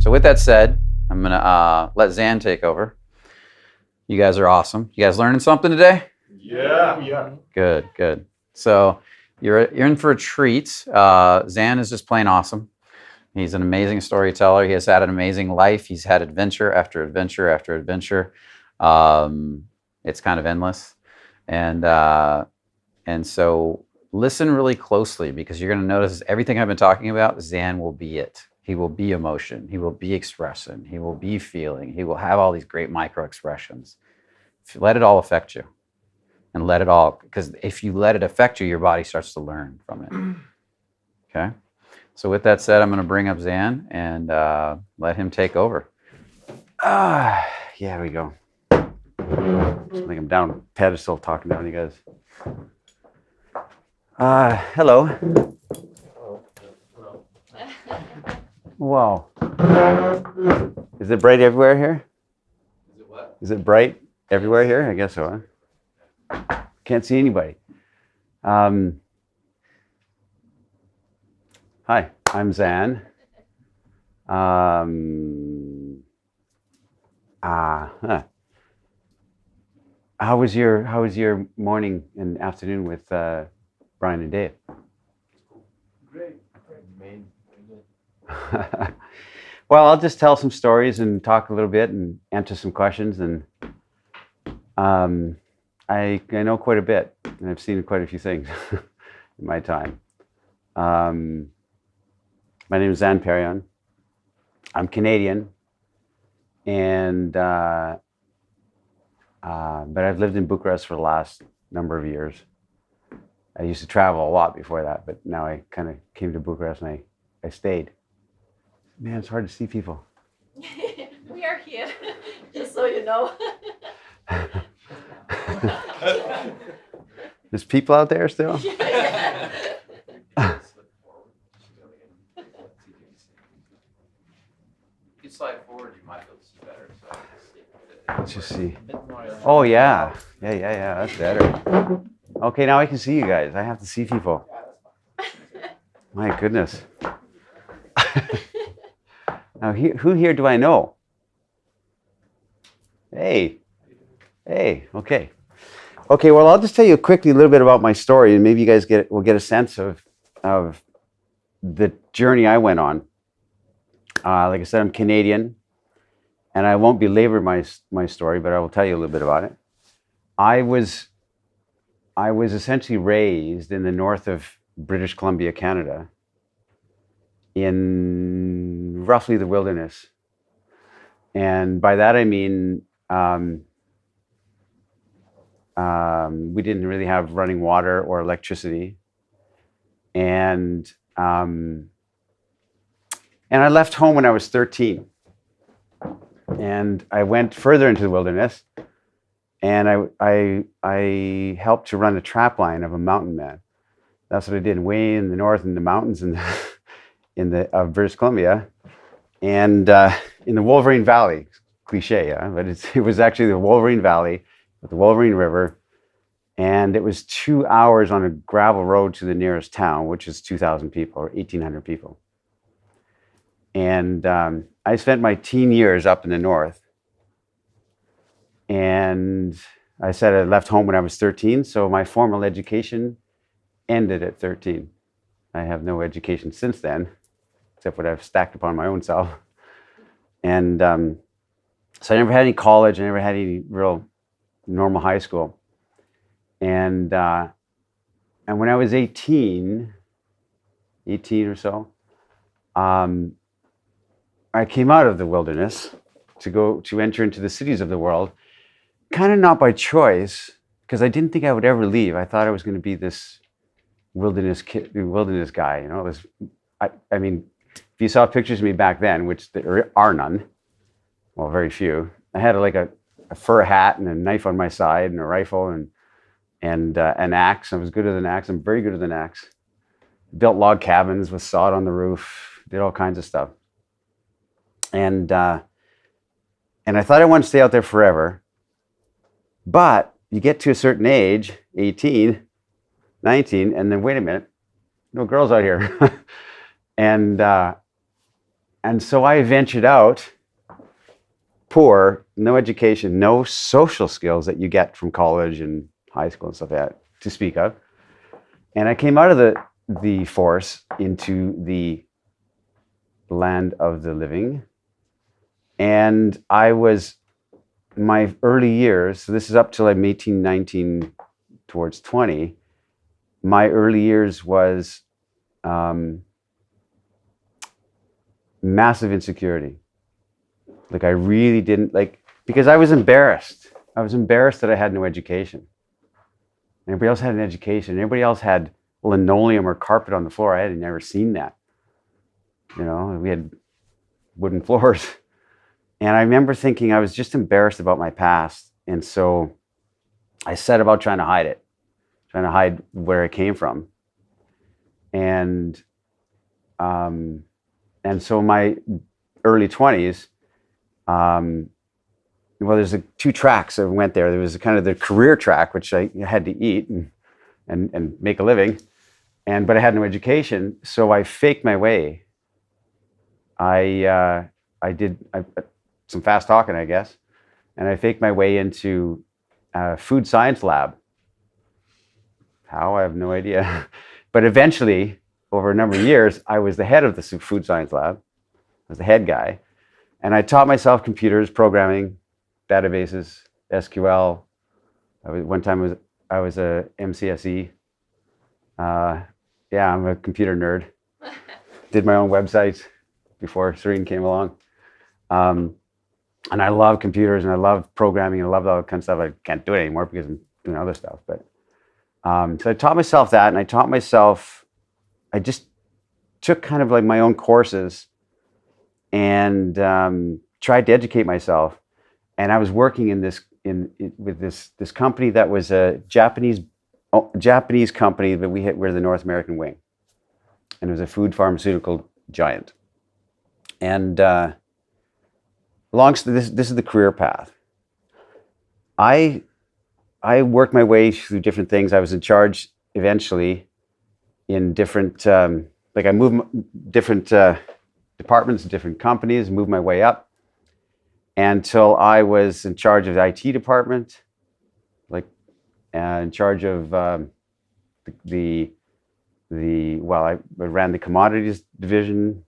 So with that said, I'm going to let Zan take over. You guys are awesome. You guys learning something today? Yeah. Good. So you're in for a treat. Zan is just plain awesome. He's an amazing storyteller. He has had an amazing life. He's had adventure after adventure after adventure. It's kind of endless. And so listen really closely, because you're going to notice everything I've been talking about, Zan will be it. He will be emotion. He will be expression. He will be feeling. He will have all these great micro expressions. Let it all affect you. And let it all, because if you let it affect you, your body starts to learn from it. Okay? So with that said, I'm going to bring up Zan and let him take over. Yeah, we go. I think I'm down on a pedestal talking down to you guys. Hello. Wow. Is it bright everywhere here? Is it what? Is it bright everywhere here? I guess so, huh? Can't see anybody. Hi, I'm Zan. How was your morning and afternoon with Brian and Dave? Great. Well, I'll just tell some stories and talk a little bit and answer some questions. And I know quite a bit, and I've seen quite a few things in my time. My name is Zan Perrion. I'm Canadian, and but I've lived in Bucharest for the last number of years. I used to travel a lot before that, but now I kind of came to Bucharest and I stayed. Man, it's hard to see people. We are here, just so you know. There's people out there still? Yeah. If you slide forward, you might be able to see better. So Let's just see. Oh, yeah. Yeah. That's better. Okay, now I can see you guys. I have to see people. My goodness. Now, who here do I know? Hey, okay. Okay, well, I'll just tell you quickly a little bit about my story, and maybe you guys will get a sense of the journey I went on. Like I said, I'm Canadian, and I won't belabor my story, but I will tell you a little bit about it. I was essentially raised in the north of British Columbia, Canada, in roughly the wilderness. And by that I mean we didn't really have running water or electricity. And I left home when I was 13. And I went further into the wilderness, and I helped to run a trap line of a mountain man. That's what I did, way in the north in the mountains of British Columbia, and in the Wolverine Valley. Cliche, yeah? But it was actually the Wolverine Valley with the Wolverine River, and it was 2 hours on a gravel road to the nearest town, which is 2,000 people or 1,800 people. And I spent my teen years up in the north, and I said I left home when I was 13, so my formal education ended at 13. I have no education since then, except what I've stacked upon my own self. And so I never had any college, I never had any real normal high school. And when I was 18 or so, I came out of the wilderness to enter into the cities of the world, kind of not by choice, because I didn't think I would ever leave. I thought I was going to be this wilderness guy, you know. I mean, if you saw pictures of me back then, which there are none, well, very few. I had like a fur hat and a knife on my side and a rifle and an axe. I was good at an axe. I'm very good at an axe. Built log cabins with sod on the roof. Did all kinds of stuff. And I thought I wanted to stay out there forever. But you get to a certain age, 18, 19, and then wait a minute, no girls out here. And And so I ventured out, poor, no education, no social skills that you get from college and high school and stuff like that to speak of. And I came out of the force into the land of the living. And I was, my early years, so this is up till I'm 18, 19, towards 20, my early years was massive insecurity. Like I really didn't like, because I was embarrassed. I was embarrassed that I had no education. Everybody else had an education. Everybody else had linoleum or carpet on the floor. I had never seen that. You know, we had wooden floors. And I remember thinking I was just embarrassed about my past. And so I set about trying to hide it, trying to hide where I came from. And so my early 20s, well, there's two tracks that went there. There was kind of the career track, which I had to eat and make a living, but I had no education, so I faked my way. I did some fast talking, I guess, and I faked my way into a food science lab. How? I have no idea. But eventually, over a number of years, I was the head of the food science lab. I was the head guy. And I taught myself computers, programming, databases, SQL. One time I was a MCSE. Yeah, I'm a computer nerd. Did my own websites before Serene came along. And I love computers and I love programming and I love all that kind of stuff. I can't do it anymore because I'm doing other stuff. But so I taught myself that, and I taught myself, I just took kind of like my own courses and tried to educate myself. And I was working with this company that was a Japanese company, but we're the North American wing, and it was a food pharmaceutical giant. And this is the career path. I worked my way through different things. I was in charge eventually in different, I moved different departments, different companies, moved my way up until I was in charge of the IT department, in charge of I ran the commodities division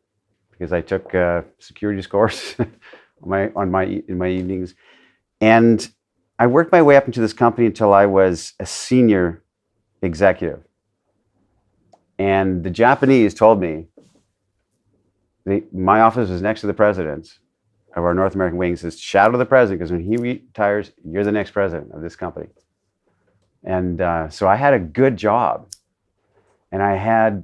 because I took securities course in my evenings, and I worked my way up into this company until I was a senior executive. And the Japanese told me, my office was next to the president's of our North American wing, says, shadow the president, because when he retires, you're the next president of this company. And so I had a good job. And I had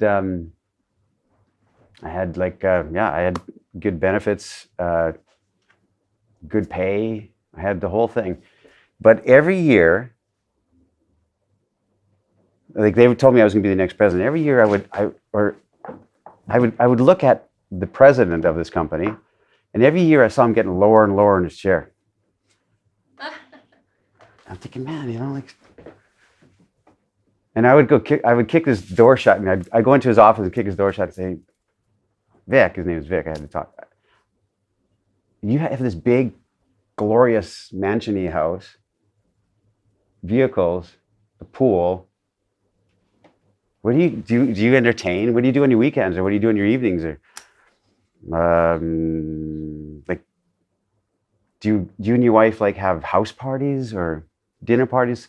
good benefits, good pay. I had the whole thing. But every year, like they told me I was going to be the next president. Every year I would look at the president of this company, and every year I saw him getting lower and lower in his chair. I'm thinking, man, and I would kick his door shut, and I'd go into his office and kick his door shut and say, Vic, his name is Vic, I had to talk. You have this big, glorious mansion-y house, vehicles, a pool. What do you entertain? What do you do on your weekends, or what do you do on your evenings, or do you and your wife have house parties or dinner parties?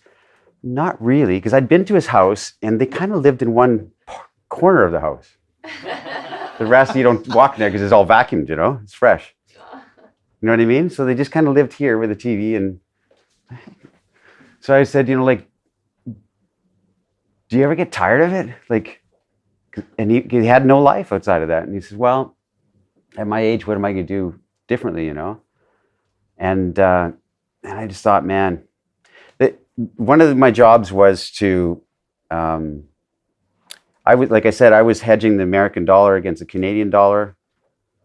Not really, because I'd been to his house and they kind of lived in one corner of the house. The rest you don't walk in there because it's all vacuumed, it's fresh. You know what I mean? So they just kind of lived here with a TV. And so I said, do you ever get tired of it? And he had no life outside of that. And he says, well, at my age, what am I going to do differently, And I just thought, man, that one of my jobs was to, I was hedging the American dollar against the Canadian dollar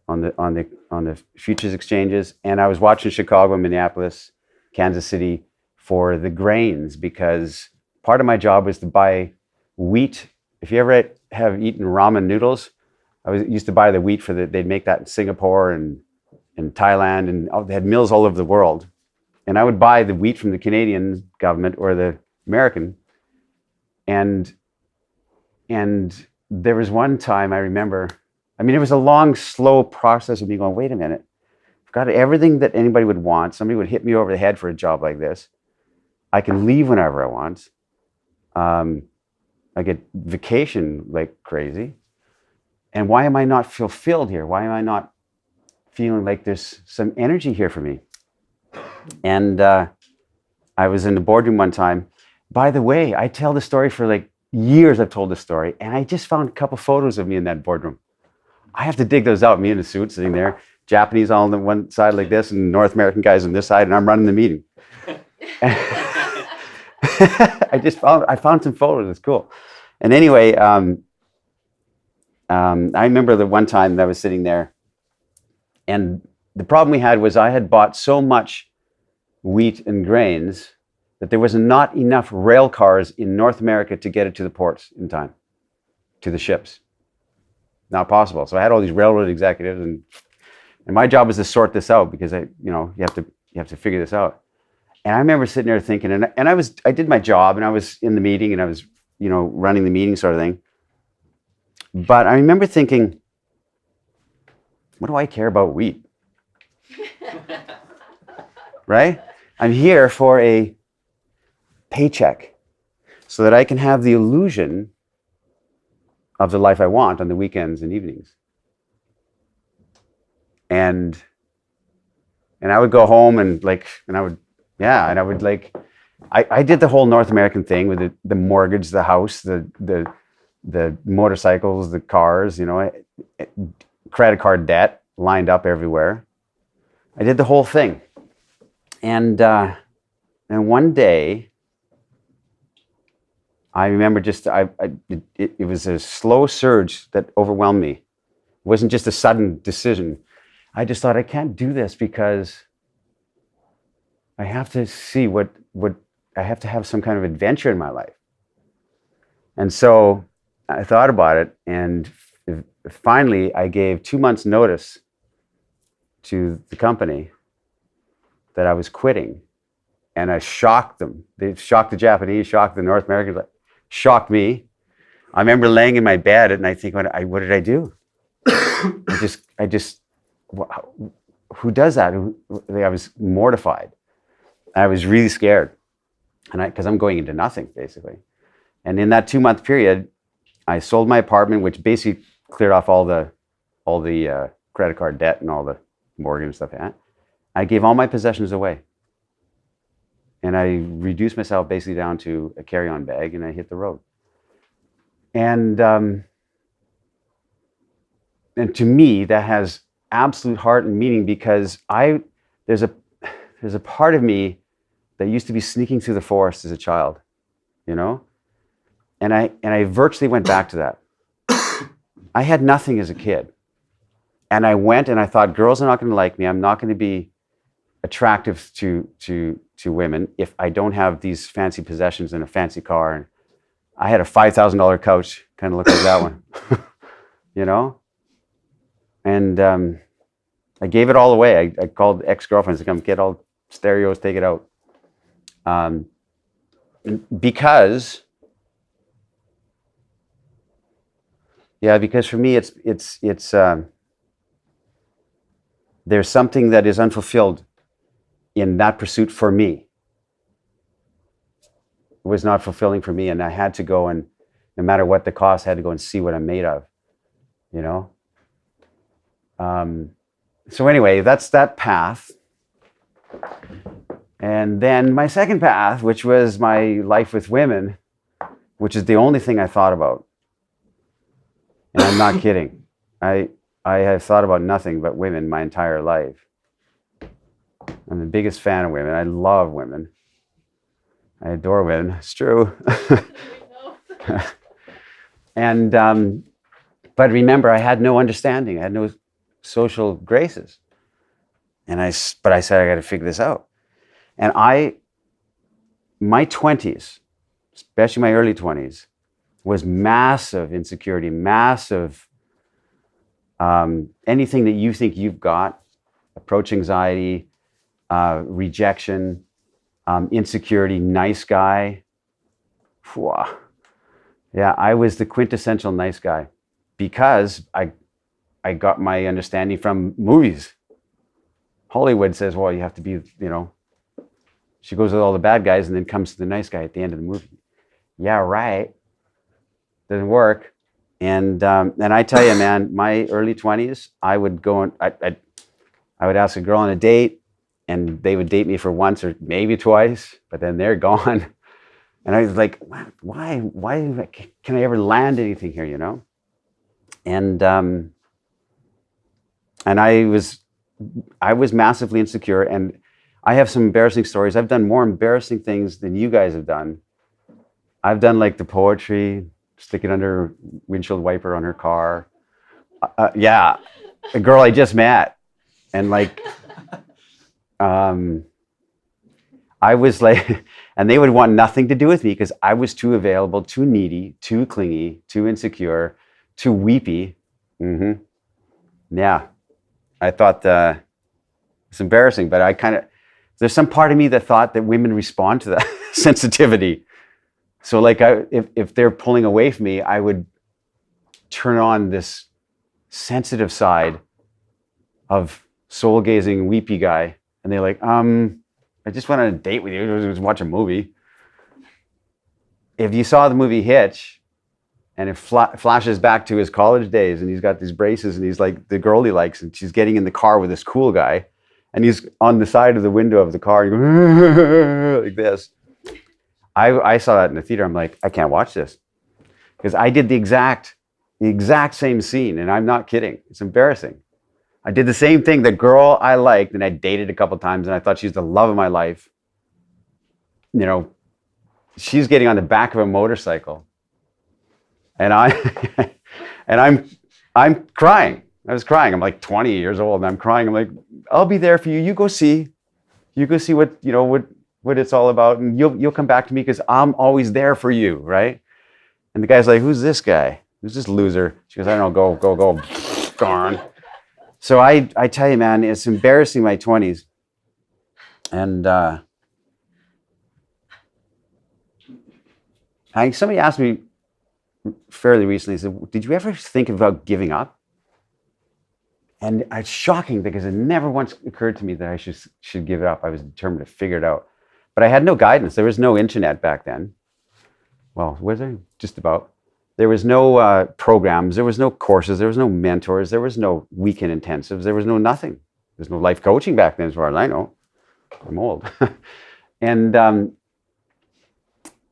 on the futures exchanges, and I was watching Chicago, Minneapolis, Kansas City for the grains, because part of my job was to buy wheat. If you ever have eaten ramen noodles, used to buy the wheat they'd make that in Singapore and in Thailand, and they had mills all over the world. And I would buy the wheat from the Canadian government or the American. And there was one time I remember, I mean, it was a long, slow process of me going, wait a minute, I've got everything that anybody would want. Somebody would hit me over the head for a job like this. I can leave whenever I want. I get vacation like crazy. And why am I not fulfilled here? Why am I not feeling like there's some energy here for me? And I was in the boardroom one time. By the way, I tell the story for like years. I've told this story, and I just found a couple photos of me in that boardroom. I have to dig those out. Me in a suit sitting there, Japanese all on the one side like this, and North American guys on this side, and I'm running the meeting. I found some photos. It's cool. And anyway, I remember the one time that I was sitting there, and the problem we had was I had bought so much wheat and grains that there was not enough rail cars in North America to get it to the ports in time, to the ships. Not possible. So I had all these railroad executives, and my job was to sort this out because you have to figure this out. And I remember sitting there thinking, and I did my job, and I was in the meeting, and I was running the meeting sort of thing. But I remember thinking, what do I care about wheat? Right? I'm here for a paycheck so that I can have the illusion of the life I want on the weekends and evenings. And I would go home and I did the whole North American thing with the mortgage, the house, the motorcycles, the cars, credit card debt lined up everywhere. I did the whole thing. And one day, I remember it was a slow surge that overwhelmed me. It wasn't just a sudden decision. I just thought, I can't do this because I have to see I have to have some kind of adventure in my life. And so I thought about it, and finally I gave 2 months notice to the company that I was quitting. And I shocked them. They shocked the Japanese, shocked the North Americans, shocked me. I remember laying in my bed at night thinking, what did I do? Who does that? I was mortified. I was really scared, because I'm going into nothing, basically. And in that 2-month period, I sold my apartment, which basically cleared off all the credit card debt and all the mortgage and stuff like that. I gave all my possessions away. And I reduced myself basically down to a carry-on bag, and I hit the road. And to me, that has absolute heart and meaning, because there's a part of me that used to be sneaking through the forest as a child, and I virtually went back to that. I had nothing as a kid, and I went and I thought, girls are not going to like me. I'm not going to be attractive to women if I don't have these fancy possessions and a fancy car. And I had a $5,000 couch, kind of looked like that one, And I gave it all away. I called ex-girlfriends to come get all stereos, take it out. Because for me, it's there's something that is unfulfilled in that pursuit for me. It was not fulfilling for me, and I had to go, and no matter what the cost, I had to go and see what I'm made of, So anyway, that's that path. And then my second path, which was my life with women, which is the only thing I thought about. And I'm not kidding. I have thought about nothing but women my entire life. I'm the biggest fan of women. I love women. I adore women. It's true. And but remember, I had no understanding. I had no social graces. But I said, I got to figure this out. And my 20s, especially my early 20s, was massive insecurity, massive anything that you think you've got, approach anxiety, rejection, insecurity, nice guy. Phew. Yeah, I was the quintessential nice guy because I got my understanding from movies. Hollywood says, well, you have to be, she goes with all the bad guys and then comes to the nice guy at the end of the movie. Yeah, right. Doesn't work. And I tell you, man, my early 20s, I would go and I would ask a girl on a date, and they would date me for once or maybe twice, but then they're gone. And I was like, why can I ever land anything here, And I was massively insecure, and I have some embarrassing stories. I've done more embarrassing things than you guys have done. I've done like the poetry, stick it under a windshield wiper on her car. Yeah, a girl I just met. And like, I was like, and they would want nothing to do with me because I was too available, too needy, too clingy, too insecure, too weepy. Mm-hmm. Yeah, I thought it's embarrassing, but there's some part of me that thought that women respond to that sensitivity. So like, if they're pulling away from me, I would turn on this sensitive side of soul-gazing, weepy guy. And they're like, I just went on a date with you, just watch a movie. If you saw the movie Hitch, and it flashes back to his college days, and he's got these braces, and he's like the girl he likes, and she's getting in the car with this cool guy, and he's on the side of the window of the car, and goes, like this. I saw that in the theater. I'm like, I can't watch this. Because I did the exact same scene, and I'm not kidding. It's embarrassing. I did the same thing. The girl I liked, and I dated a couple times, and I thought she's the love of my life. She's getting on the back of a motorcycle, and I'm crying. I was crying. I'm like 20 years old, and I'm crying. I'm like, I'll be there for you. You go see what it's all about, and you'll come back to me because I'm always there for you, right? And the guy's like, who's this guy? Who's this loser? She goes, I don't know, go, gone. So I tell you, man, it's embarrassing my 20s. And somebody asked me fairly recently, said, did you ever think about giving up? And it's shocking because it never once occurred to me that I should give it up. I was determined to figure it out. But I had no guidance. There was no internet back then. Well, was there? Just about. There was no programs. There was no courses. There was no mentors. There was no weekend intensives. There was no nothing. There's no life coaching back then, as far as I know. I'm old. And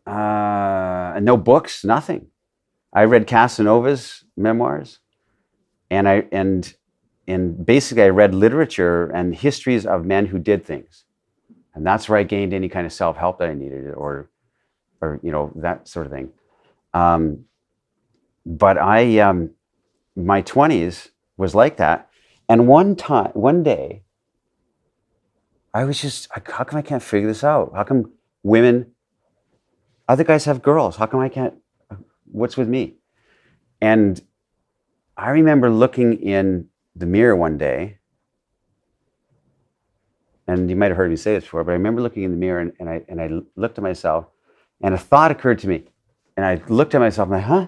no books, nothing. I read Casanova's memoirs, and basically I read literature and histories of men who did things. And that's where I gained any kind of self-help that I needed, or that sort of thing. But my 20s was like that. And one day, I was just, how come I can't figure this out? How come other guys have girls? How come I can't, what's with me? And I remember looking in the mirror one day, and you might have heard me say this before, but I remember looking in the mirror and I looked at myself, and a thought occurred to me. And I looked at myself and I'm like, huh?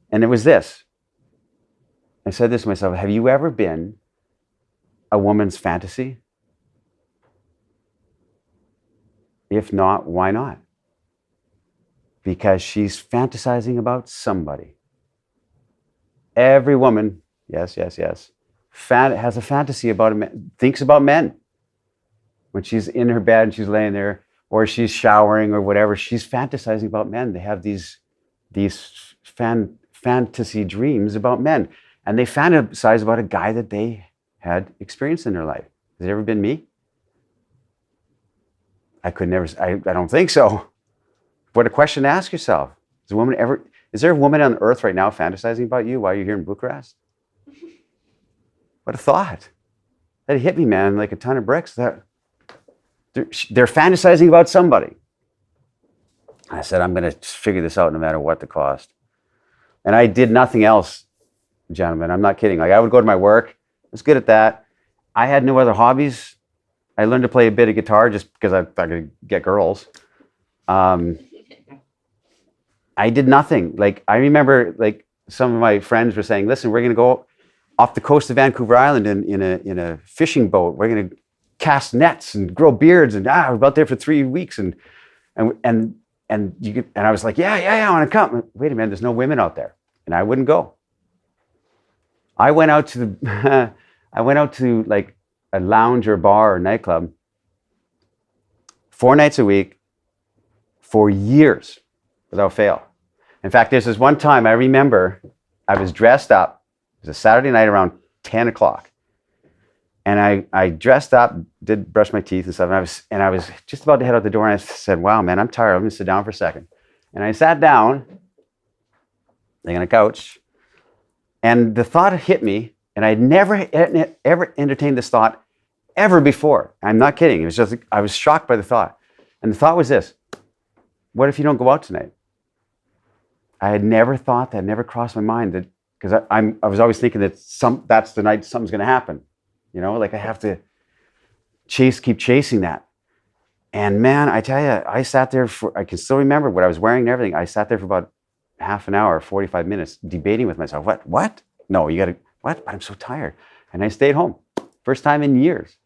And it was this. I said this to myself, have you ever been a woman's fantasy? If not, why not? Because she's fantasizing about somebody. Every woman, yes, has a fantasy about a man, thinks about men. When she's in her bed and she's laying there, or she's showering or whatever, she's fantasizing about men. They have these fantasy dreams about men. And they fantasize about a guy that they had experienced in their life. Has it ever been me? I don't think so. What a question to ask yourself. Is there a woman on earth right now fantasizing about you while you're here in Bucharest? What a thought. That hit me, man, like a ton of bricks. They're fantasizing about somebody. I said, I'm going to figure this out no matter what the cost. And I did nothing else gentleman. I'm not kidding. Like I would go to my work. I was good at that. I had no other hobbies. I learned to play a bit of guitar just because I could get girls. I did nothing. Like I remember, like some of my friends were saying, "Listen, we're going to go off the coast of Vancouver Island in a fishing boat. We're going to cast nets and grow beards, and we're about there for 3 weeks." And I was like, yeah, I want to come. Wait a minute, there's no women out there, and I wouldn't go. I went out to like a lounge or bar or nightclub 4 nights a week for years without fail. In fact, there's this one time I remember I was dressed up. It was a Saturday night around 10 o'clock. And I dressed up, did brush my teeth and stuff, and I was just about to head out the door, and I said, wow, man, I'm tired. I'm going to sit down for a second. And I sat down, like on a couch, and the thought hit me, and I'd never ever entertained this thought ever before. I'm not kidding. It was just, I was shocked by the thought. And the thought was this: what if you don't go out tonight? I had never thought that, never crossed my mind that, because I was always thinking that that's the night something's going to happen. You know, like I have to keep chasing that. And man, I tell you, I sat there I can still remember what I was wearing and everything. I sat there for about half an hour, 45 minutes, debating with myself. What? No, you got to, what? But I'm so tired. And I stayed home. First time in years.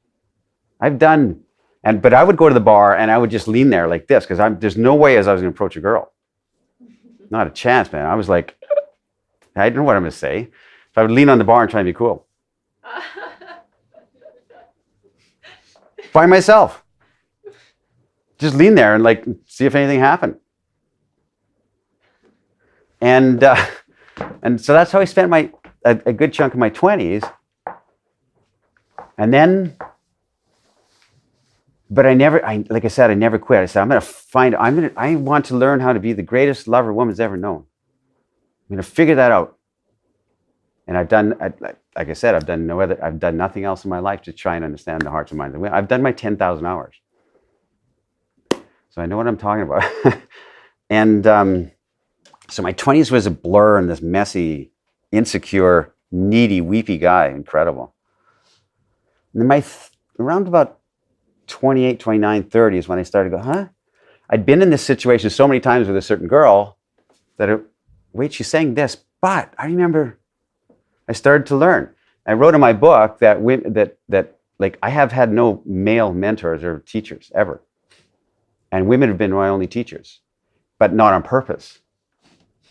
But I would go to the bar and I would just lean there like this, because there's no way as I was going to approach a girl. Not a chance, man. I was like, I don't know what I'm going to say. So I would lean on the bar and try and be cool. By myself. Just lean there and like see if anything happened. And so that's how I spent a good chunk of my 20s. And then, but like I said, I never quit. I said, I want to learn how to be the greatest lover woman's ever known. I'm going to figure that out. And like I said, I've done nothing else in my life to try and understand the hearts and minds of women. I've done my 10,000 hours. So I know what I'm talking about. And so my 20s was a blur and this messy, insecure, needy, weepy guy. Incredible. And then around about 28, 29, 30 is when I started to go, I'd been in this situation so many times with a certain girl that, wait, she's saying this, but I remember I started to learn. I wrote in my book that like I have had no male mentors or teachers ever. And women have been my only teachers, but not on purpose.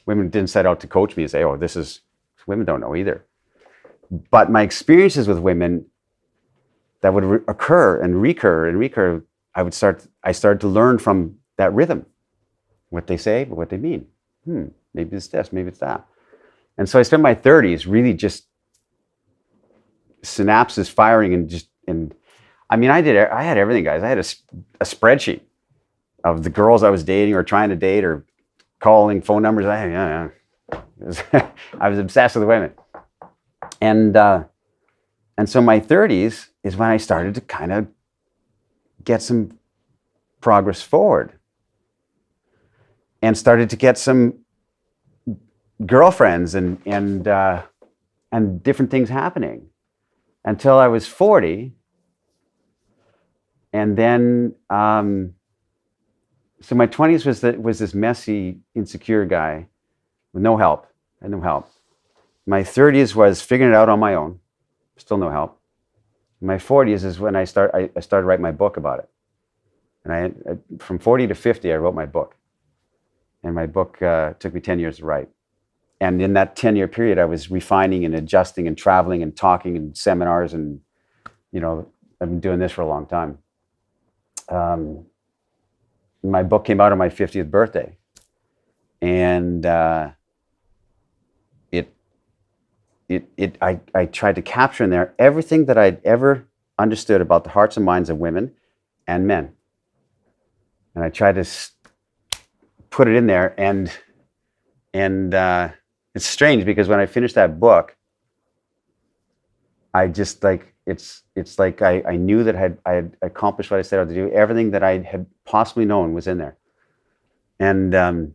Women didn't set out to coach me and say, women don't know either. But my experiences with women that would occur and recur, I started to learn from that rhythm, what they say, but what they mean. Maybe it's this, maybe it's that. And so I spent my 30s really just synapses firing and I mean, I had everything, guys. I had a spreadsheet of the girls I was dating or trying to date or calling phone numbers. I was obsessed with women. And so my 30s is when I started to kind of get some progress forward and started to get some girlfriends and different things happening until I was 40. And then, so my 20s was this messy, insecure guy with no help. I had no help. My 30s was figuring it out on my own. Still no help. My 40s is when I started writing my book about it. And from 40 to 50, I wrote my book. And my book took me 10 years to write. And in that 10-year period, I was refining and adjusting and traveling and talking and seminars. And, I've been doing this for a long time. My book came out on my 50th birthday. And I tried to capture in there everything that I'd ever understood about the hearts and minds of women and men. And I tried to put it in there. And it's strange because when I finished that book, I just it's like I knew that I had accomplished what I set out to do. Everything that I had possibly known was in there. And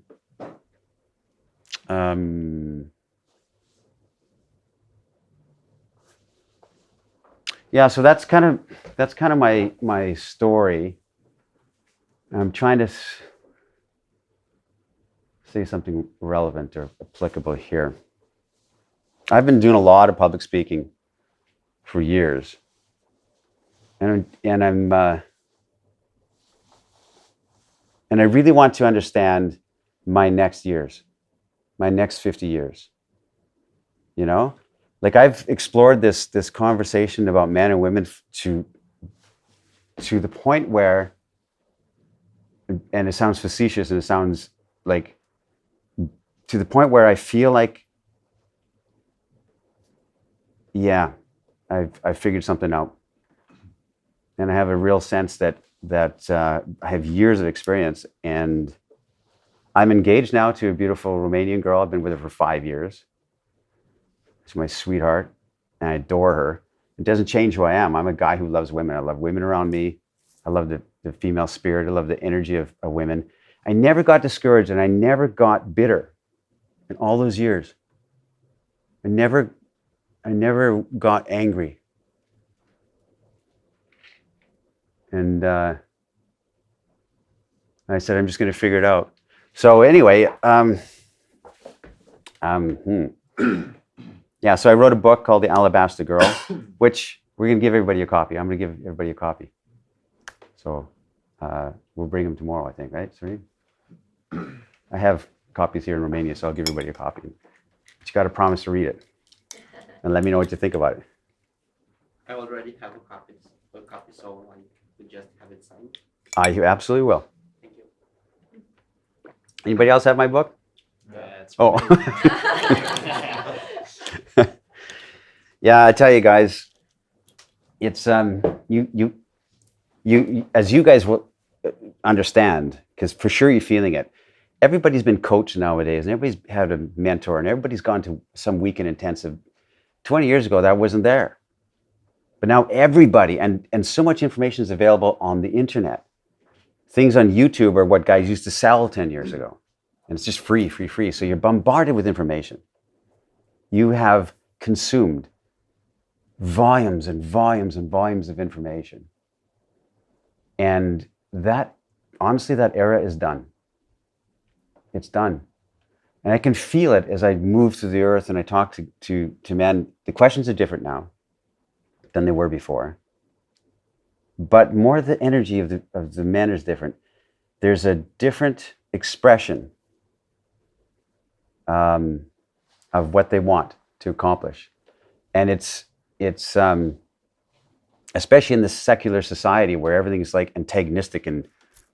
yeah, so that's kind of my story. I'm trying to say something relevant or applicable here. I've been doing a lot of public speaking for years, and I really want to understand my next years, my next 50 years. You know, like I've explored this conversation about men and women to the point where, and it sounds facetious and it sounds like, to the point where I feel like, yeah, I've figured something out, and I have a real sense that I have years of experience, and I'm engaged now to a beautiful Romanian girl. I've been with her for 5 years. She's my sweetheart, and I adore her. It doesn't change who I am. I'm a guy who loves women. I love women around me. I love the female spirit. I love the energy of women. I never got discouraged, and I never got bitter in all those years. I never got angry. And I said, I'm just going to figure it out. So anyway, yeah, so I wrote a book called The Alabaster Girl, which we're going to give everybody a copy. I'm going to give everybody a copy. So we'll bring them tomorrow, I think, right, Serene? I have copies here in Romania, so I'll give everybody a copy. But you got to promise to read it and let me know what you think about it. I already have a copy, so I could just have it signed. I absolutely will. Thank you. Anybody else have my book? That's Oh. Yeah, I tell you guys, it's you as you guys will understand, because for sure you're feeling it. Everybody's been coached nowadays, and everybody's had a mentor, and everybody's gone to some weekend intensive. 20 years ago, that wasn't there. But now everybody, and so much information is available on the internet. Things on YouTube are what guys used to sell 10 years ago. And it's just free. So you're bombarded with information. You have consumed volumes and volumes and volumes of information. And that, honestly, that era is done. It's done. And I can feel it as I move through the earth and I talk to men. The questions are different now than they were before. But more the energy of the men is different. There's a different expression of what they want to accomplish. And it's especially in this secular society where everything is like antagonistic and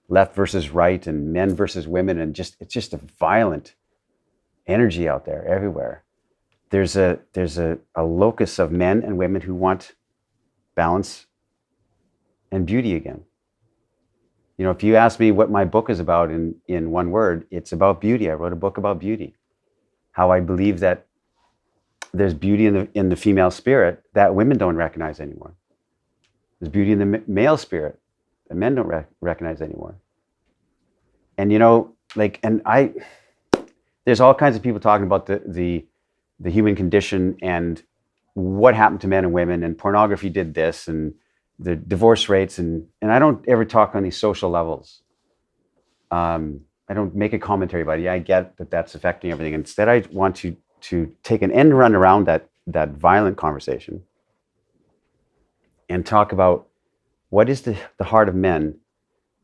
left versus right and men versus women, and it's just a violent energy out there everywhere. There's a locus of men and women who want balance and beauty again. You know, if you ask me what my book is about in one word, it's about beauty. I wrote a book about beauty. How I believe that there's beauty in the female spirit that women don't recognize anymore. There's beauty in the male spirit that men don't recognize anymore. And you know, like, there's all kinds of people talking about the human condition and what happened to men and women, and pornography did this, and the divorce rates, and I don't ever talk on these social levels. I don't make a commentary about it. Yeah, I get that that's affecting everything. Instead, I want to take an end run around that violent conversation and talk about what is the heart of men,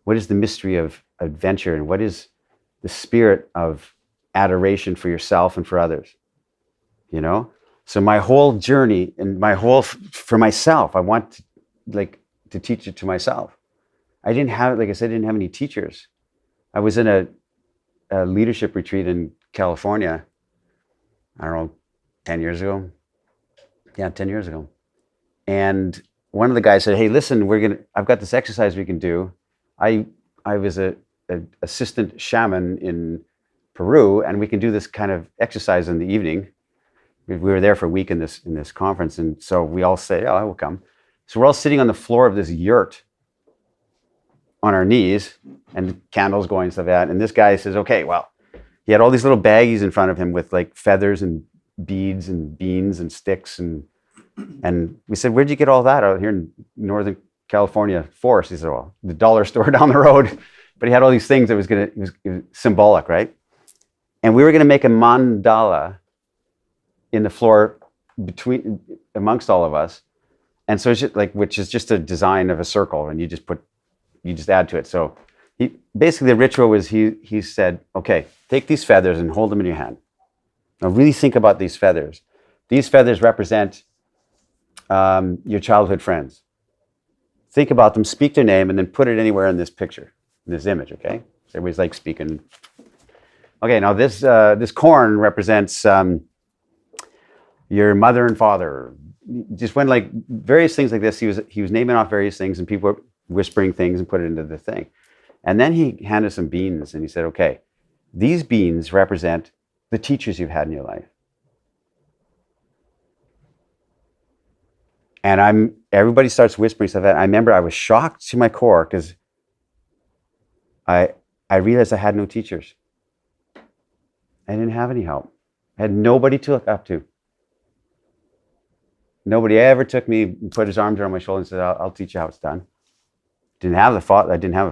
what is the mystery of adventure, and what is the spirit of adoration for yourself and for others, you know? So my whole journey and for myself, I want to teach it to myself. I didn't have, like I said, I didn't have any teachers. I was in a leadership retreat in California, I don't know, 10 years ago. Yeah, 10 years ago. And one of the guys said, hey, listen, I've got this exercise we can do. I was an assistant shaman in Peru, and we can do this kind of exercise in the evening. We were there for a week in this conference, and so we all say, oh, I will come. So we're all sitting on the floor of this yurt on our knees, and candles going and stuff like that. And this guy says, okay, well, he had all these little baggies in front of him with like feathers and beads and beans and sticks and And we said, where'd you get all that out here in Northern California forest? He said, well, the dollar store down the road. But he had all these things that it was symbolic, right? And we were going to make a mandala in the floor amongst all of us. And so it's just which is just a design of a circle, and you just add to it. So basically the ritual was he said, okay, take these feathers and hold them in your hand. Now really think about these feathers. These feathers represent your childhood friends. Think about them, speak their name, and then put it anywhere in this picture, in this image, okay? So everybody's speaking. Okay, now this corn represents your mother and father. Just went various things like this. He was naming off various things, and people were whispering things and put it into the thing. And then he handed some beans, and he said, okay, these beans represent the teachers you've had in your life. And everybody starts whispering stuff. I remember I was shocked to my core because I realized I had no teachers. I didn't have any help. I had nobody to look up to. Nobody ever took me and put his arms around my shoulder and said, I'll teach you how it's done. I didn't have a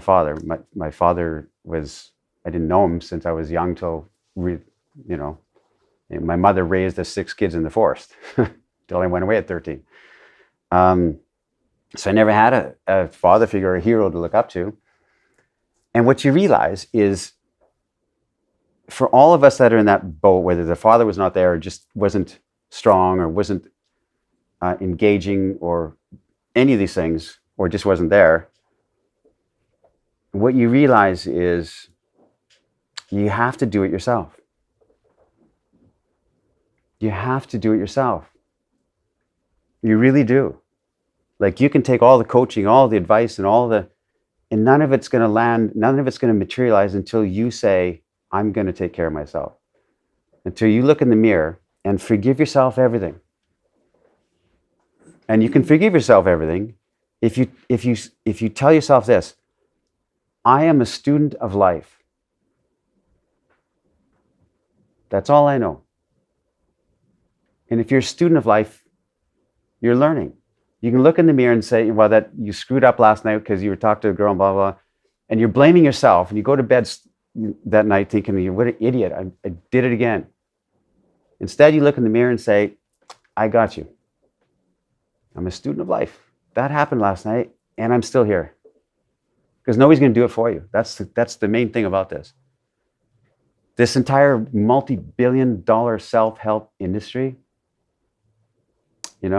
father. My father I didn't know him since I was young till, my mother raised us 6 kids in the forest till I went away at 13. So I never had a father figure or a hero to look up to. And what you realize is, for all of us that are in that boat, whether the father was not there or just wasn't strong or wasn't engaging or any of these things, or just wasn't there, what you realize is you have to do it yourself. You have to do it yourself. You really do. You can take all the coaching, all the advice, and none of it's going to land, none of it's going to materialize until you say, I'm going to take care of myself. Until you look in the mirror and forgive yourself everything. And you can forgive yourself everything if you tell yourself this: I am a student of life. That's all I know. And if you're a student of life, you're learning. You can look in the mirror and say, well, that you screwed up last night because you were talking to a girl and blah, blah, blah. And you're blaming yourself, and you go to bed that night thinking, what an idiot, I did it again. Instead, you look in the mirror and say, I got you. I'm a student of life. That happened last night, and I'm still here. Because nobody's going to do it for you. That's the main thing about this. This entire multi-billion-dollar self-help industry, it's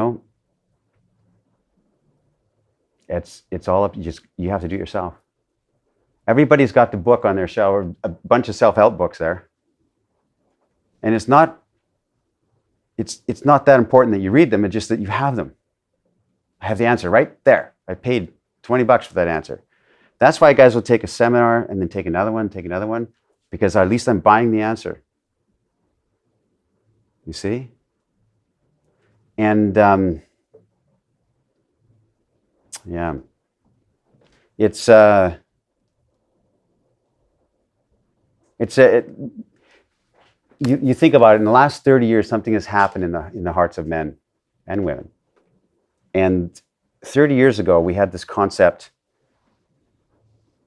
all up. You have to do it yourself. Everybody's got the book on their shelf, or a bunch of self-help books there, and it's not that important that you read them. It's just that you have them. I have the answer right there. I paid $20 for that answer. That's why guys will take a seminar and then take another one, because at least I'm buying the answer. You see? And yeah, you think about it. In the last 30 years, something has happened in the hearts of men and women. And 30 years ago, we had this concept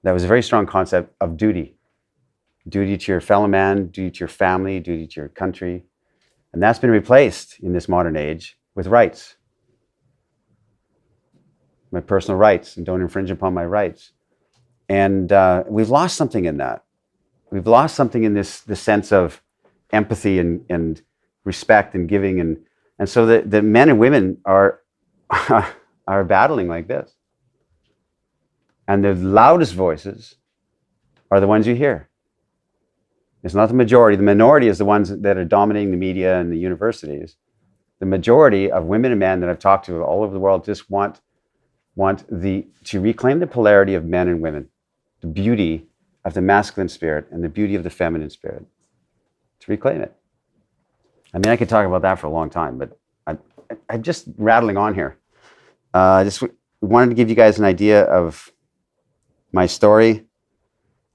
that was a very strong concept of duty. Duty to your fellow man, duty to your family, duty to your country. And that's been replaced in this modern age with rights. My personal rights, and don't infringe upon my rights. And we've lost something in that. We've lost something in this sense of empathy and respect and giving. And so the men and women are battling like this. And the loudest voices are the ones you hear. It's not the majority. The minority is the ones that are dominating the media and the universities. The majority of women and men that I've talked to all over the world just want to reclaim the polarity of men and women, the beauty of the masculine spirit and the beauty of the feminine spirit, to reclaim it. I mean, I could talk about that for a long time, but I'm just rattling on here. I just wanted to give you guys an idea of my story,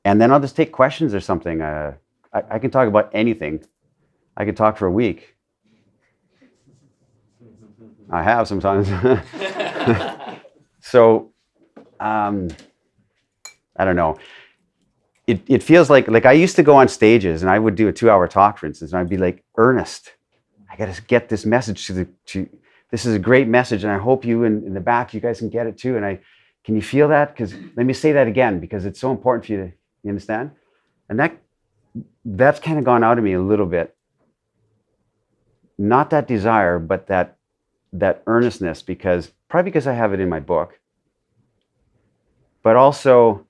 and then I'll just take questions or something. I can talk about anything. I could talk for a week. I have sometimes. So, I don't know. It feels like I used to go on stages and I would do a 2-hour talk, for instance, and I'd be like, Ernest, I got to get this message this is a great message, and I hope you in the back, you guys can get it too. And can you feel that? Because let me say that again, because it's so important for you you understand? And that's kind of gone out of me a little bit. Not that desire, but that earnestness, probably because I have it in my book, but also,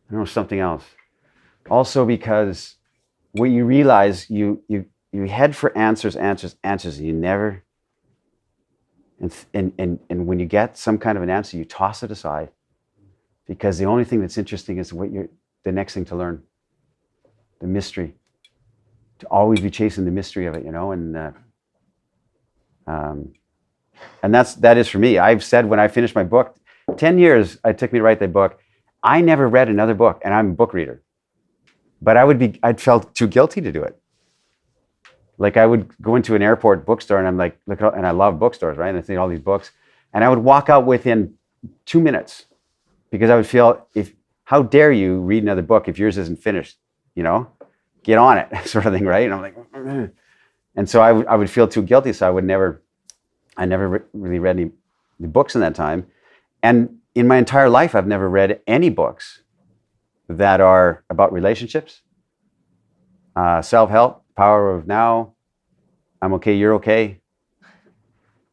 I don't know, something else. Also because what you realize, you head for answers, and you never, and when you get some kind of an answer, you toss it aside, because the only thing that's interesting is the next thing to learn, the mystery, to always be chasing the mystery of it, and that is for me. I've said when I finished my book, 10 years it took me to write that book. I never read another book, and I'm a book reader. But I'd felt too guilty to do it. Like I would go into an airport bookstore and I'm like, look, and I love bookstores, right? And I see all these books, and I would walk out within 2 minutes, because I would feel, how dare you read another book if yours isn't finished, get on it, sort of thing, right? And I'm like, ugh. And so I would feel too guilty, so I never really read any books in that time. And in my entire life, I've never read any books that are about relationships, self-help, power of now, I'm okay, you're okay.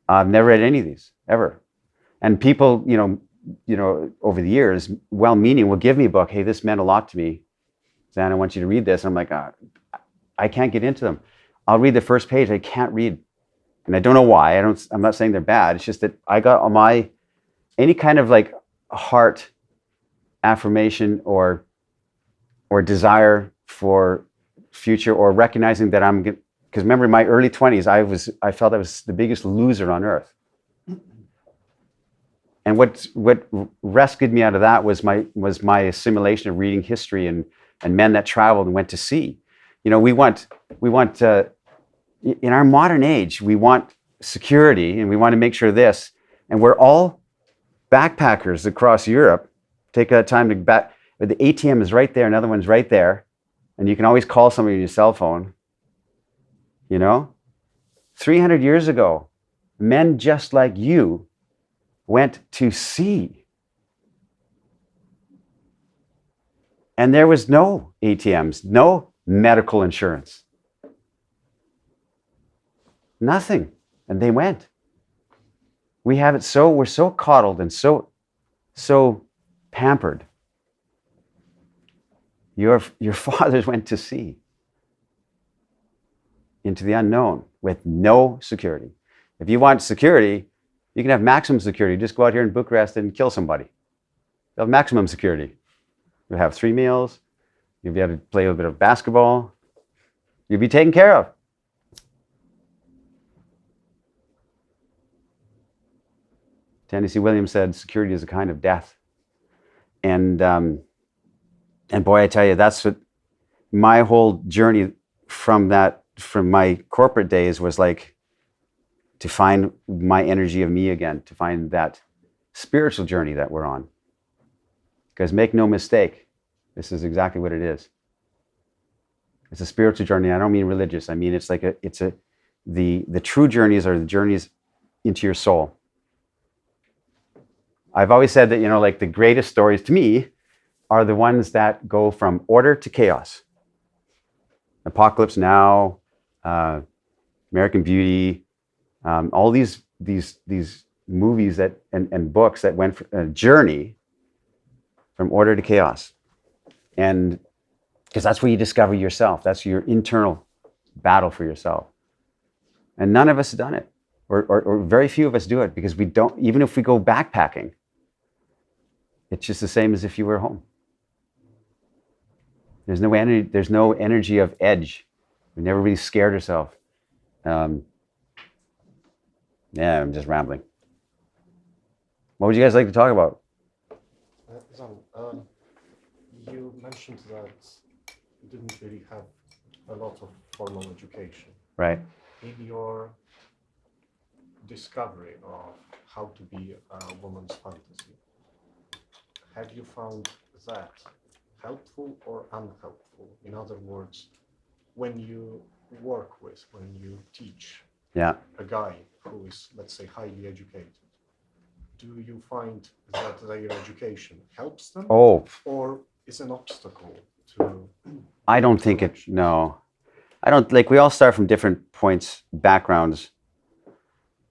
I've never read any of these, ever. And people, over the years, well-meaning, will give me a book. Hey, this meant a lot to me. Zan, I want you to read this. And I'm like, I can't get into them. I'll read the first page. I can't read. And I don't know why. I'm not saying they're bad. It's just that I got on any kind of like heart affirmation or desire for future, or recognizing that because remember in my early 20s, I felt I was the biggest loser on earth. And what rescued me out of that was my assimilation of reading history and men that traveled and went to sea. We want in our modern age, we want security, and we want to make sure this, and we're all backpackers across Europe. Take a time to back. The ATM is right there, another one's right there, and you can always call somebody on your cell phone. 300 years ago, men just like you went to sea. And there was no ATMs, no medical insurance. Nothing. And they went. We have it we're so coddled and so pampered. Your fathers went to sea, into the unknown, with no security. If you want security, you can have maximum security. Just go out here in Bucharest and kill somebody. You'll have maximum security. You'll have 3 meals. You'll be able to play a little bit of basketball. You'll be taken care of. Tennessee Williams said, security is a kind of death. And boy, I tell you, that's what my whole journey from my corporate days was like, to find my energy of me again, to find that spiritual journey that we're on. Because make no mistake, this is exactly what it is. It's a spiritual journey. I don't mean religious. I mean, the true journeys are the journeys into your soul. I've always said that, like the greatest stories to me are the ones that go from order to chaos. Apocalypse Now, American Beauty, all these movies and books that went for a journey from order to chaos. And because that's where you discover yourself. That's your internal battle for yourself. And none of us have done it, or very few of us do it, because we don't, even if we go backpacking, it's just the same as if you were home. There's no energy of edge. We never really scared ourselves. I'm just rambling. What would you guys like to talk about? Zan, you mentioned that you didn't really have a lot of formal education. Right. In your discovery of how to be a woman's fantasy, have you found that helpful or unhelpful? In other words, when you work with, when you teach Yeah. a guy who is, let's say, highly educated, do you find that their education helps them Oh, or is an obstacle to? I don't think it. No, I don't. Like, we all start from different points, backgrounds,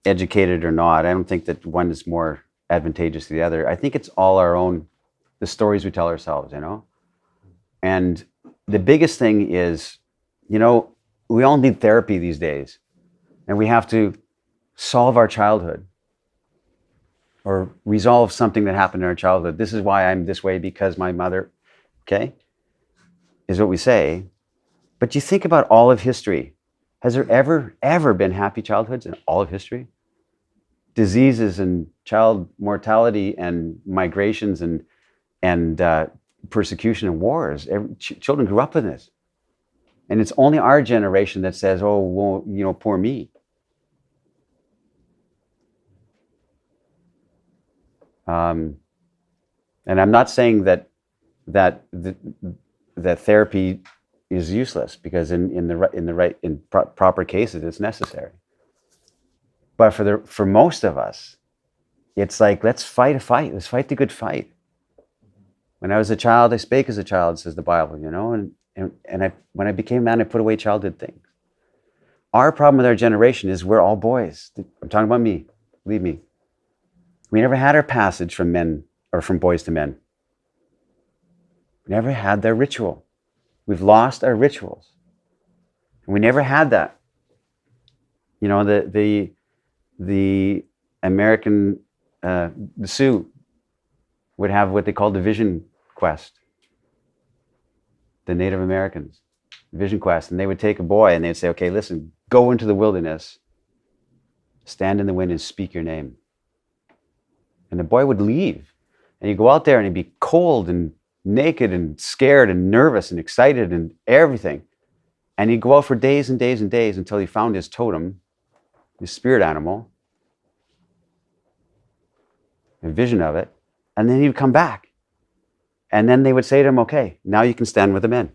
educated or not. I don't think that one is more advantageous to the other. I think it's all our own, the stories we tell ourselves, you know? And the biggest thing is, you know, we all need therapy these days, and we have to solve our childhood or resolve something that happened in our childhood. This is why I'm this way because my mother, okay, is what we say. But you think about all of history. Has there ever been happy childhoods in all of history? Diseases and child mortality and migrations and persecution and wars. Children grew up with this. And it's only our generation that says, oh, well, you know, poor me. And I'm not saying that therapy is useless, because in proper cases it's necessary. But for most of us, it's like, let's fight a fight. Let's fight the good fight. When I was a child, I spake as a child, says the Bible, you know, and when I became a man, I put away childhood things. Our problem with our generation is we're all boys. I'm talking about me. Believe me. We never had our passage from men or from boys to men. We never had their ritual. We've lost our rituals. We never had that. You know, the American, the Sioux would have what they called the vision quest. The Native Americans, vision quest. And they would take a boy and they'd say, okay, listen, go into the wilderness, stand in the wind and speak your name. And the boy would leave. And he'd go out there and he'd be cold and naked and scared and nervous and excited and everything. And he'd go out for days and days and days until he found his totem, his spirit animal, a vision of it. And then he would come back. And then they would say to him, okay, now you can stand with the men.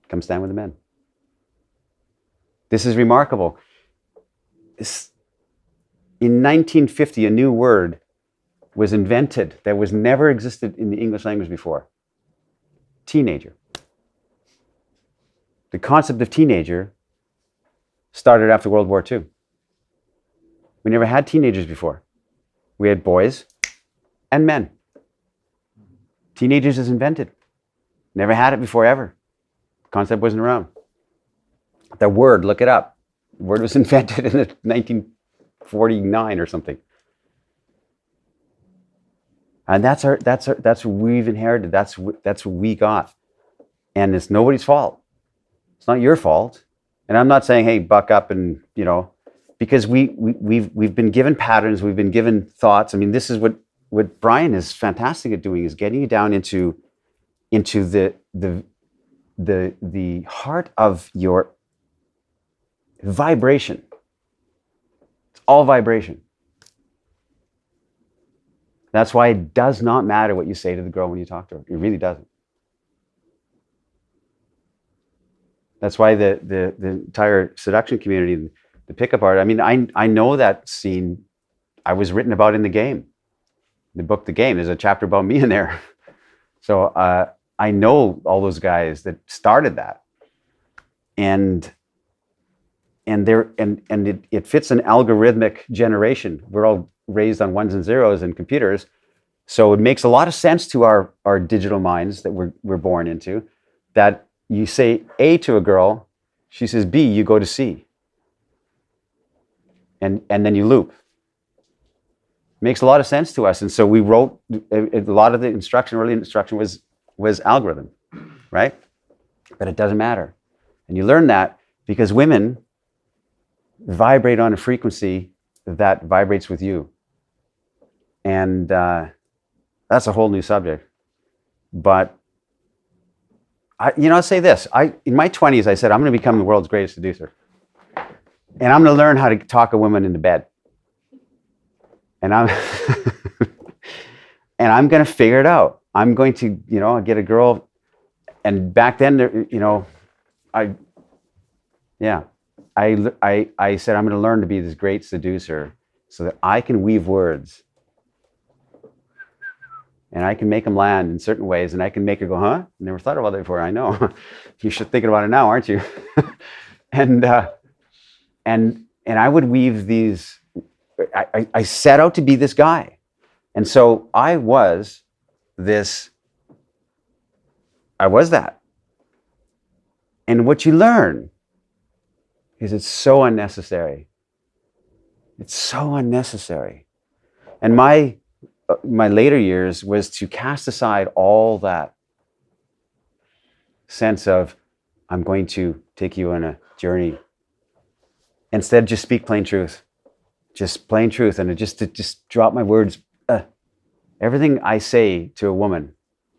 Come stand with the men. This is remarkable. In 1950, a new word was invented that was never existed in the English language before. Teenager. The concept of teenager started after World War II. We never had teenagers before. We had boys and men. Teenagers is invented. Never had it before, ever. The concept wasn't around. The word, look it up. The word was invented in 1949 or something. And that's what we've inherited. That's what we got. And it's nobody's fault. It's not your fault. And I'm not saying, hey, buck up and, you know, because we've been given patterns, we've been given thoughts. I mean, this is what Brian is fantastic at doing, is getting you down into the heart of your vibration. It's all vibration. That's why it does not matter what you say to the girl when you talk to her. It really doesn't. That's why the entire seduction community, the pickup art, I mean, I know that scene. I was written about in the game. The book, The Game, there's a chapter about me in there. So I know all those guys that started that. And it fits an algorithmic generation. We're all raised on ones and zeros and computers. So it makes a lot of sense to our digital minds that we're born into, that you say A to a girl, she says B, you go to C. And then you loop. Makes a lot of sense to us. And so we wrote, a lot of the instruction, early instruction was algorithm, right? But it doesn't matter. And you learn that because women vibrate on a frequency that vibrates with you. And that's a whole new subject. But I'll say this. In my 20s, I said, I'm going to become the world's greatest seducer. And I'm going to learn how to talk a woman into bed. And I'm and I'm going to figure it out. I'm going to, get a girl. And back then, I said I'm going to learn to be this great seducer so that I can weave words. And I can make them land in certain ways, and I can make her go, huh? Never thought about that before. I know. You should thinking about it now, aren't you? and I would weave these. I set out to be this guy, and so I was this. I was that. And what you learn is it's so unnecessary. It's so unnecessary. And my later years was to cast aside all that sense of, I'm going to take you on a journey. Instead, just speak plain truth. Just plain truth. And just drop my words. Everything I say to a woman,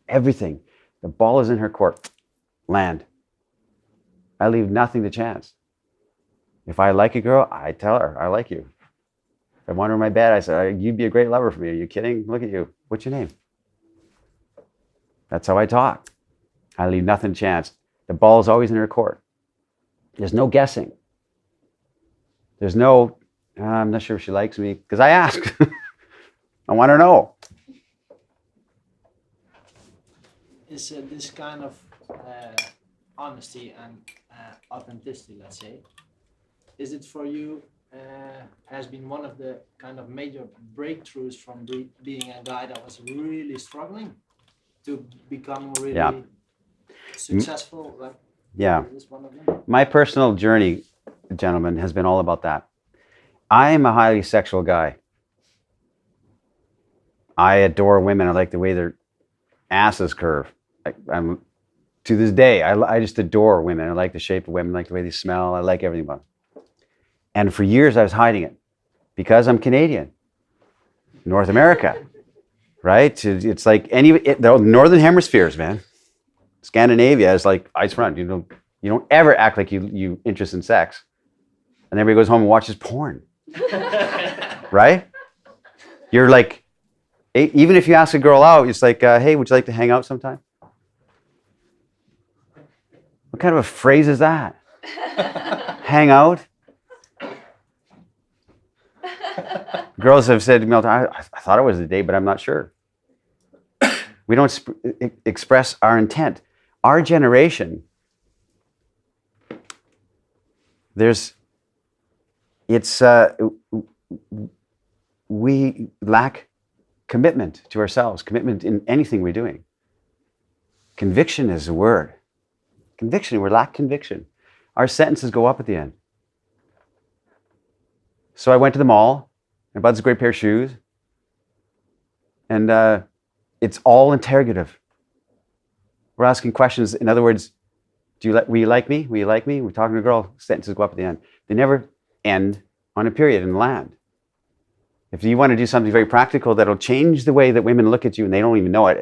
everything, the ball is in her court. Land. I leave nothing to chance. If I like a girl, I tell her, I like you. If I want her in my bed, I say, you'd be a great lover for me. Are you kidding? Look at you. What's your name? That's how I talk. I leave nothing to chance. The ball is always in her court. There's no guessing. There's no, I'm not sure if she likes me, because I ask. I want to know. Is this kind of honesty and authenticity, let's say, is it for you has been one of the kind of major breakthroughs from being a guy that was really struggling to become really successful? Like, is this one of them? My personal journey, gentlemen, has been all about that. I am a highly sexual guy. I adore women. I like the way their asses curve. I'm to this day, I just adore women. I like the shape of women, I like the way they smell. I like everything about them. And for years, I was hiding it because I'm Canadian, North America, right? It's like the northern hemispheres, man. Scandinavia is like ice front. You don't ever act like you interest in sex, and everybody goes home and watches porn, right? You're like, even if you ask a girl out, it's like, hey, would you like to hang out sometime? What kind of a phrase is that? Hang out? Girls have said to me all the time, I thought it was a date, but I'm not sure. We don't express our intent. Our generation, we lack commitment to ourselves, commitment in anything we're doing. Conviction is a word. Conviction, we lack conviction. Our sentences go up at the end. So I went to the mall, I bought this great pair of shoes, and it's all interrogative. We're asking questions. In other words, will you like me? Will you like me? We're talking to a girl, sentences go up at the end. They never end on a period and land. If you want to do something very practical that'll change the way that women look at you and they don't even know it,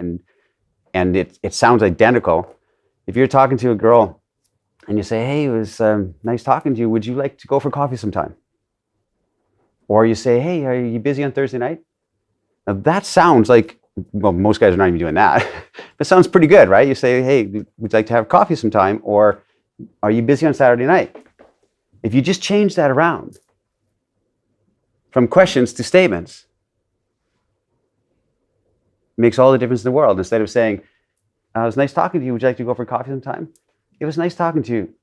and it sounds identical. If you're talking to a girl and you say, hey, it was nice talking to you, would you like to go for coffee sometime? Or you say, hey, are you busy on Thursday night? Now that sounds like, well, most guys are not even doing that. It sounds pretty good, right? You say, hey, would you like to have coffee sometime? Or are you busy on Saturday night? If you just change that around from questions to statements, it makes all the difference in the world. Instead of saying, it was nice talking to you. Would you like to go for coffee sometime? It was nice talking to you.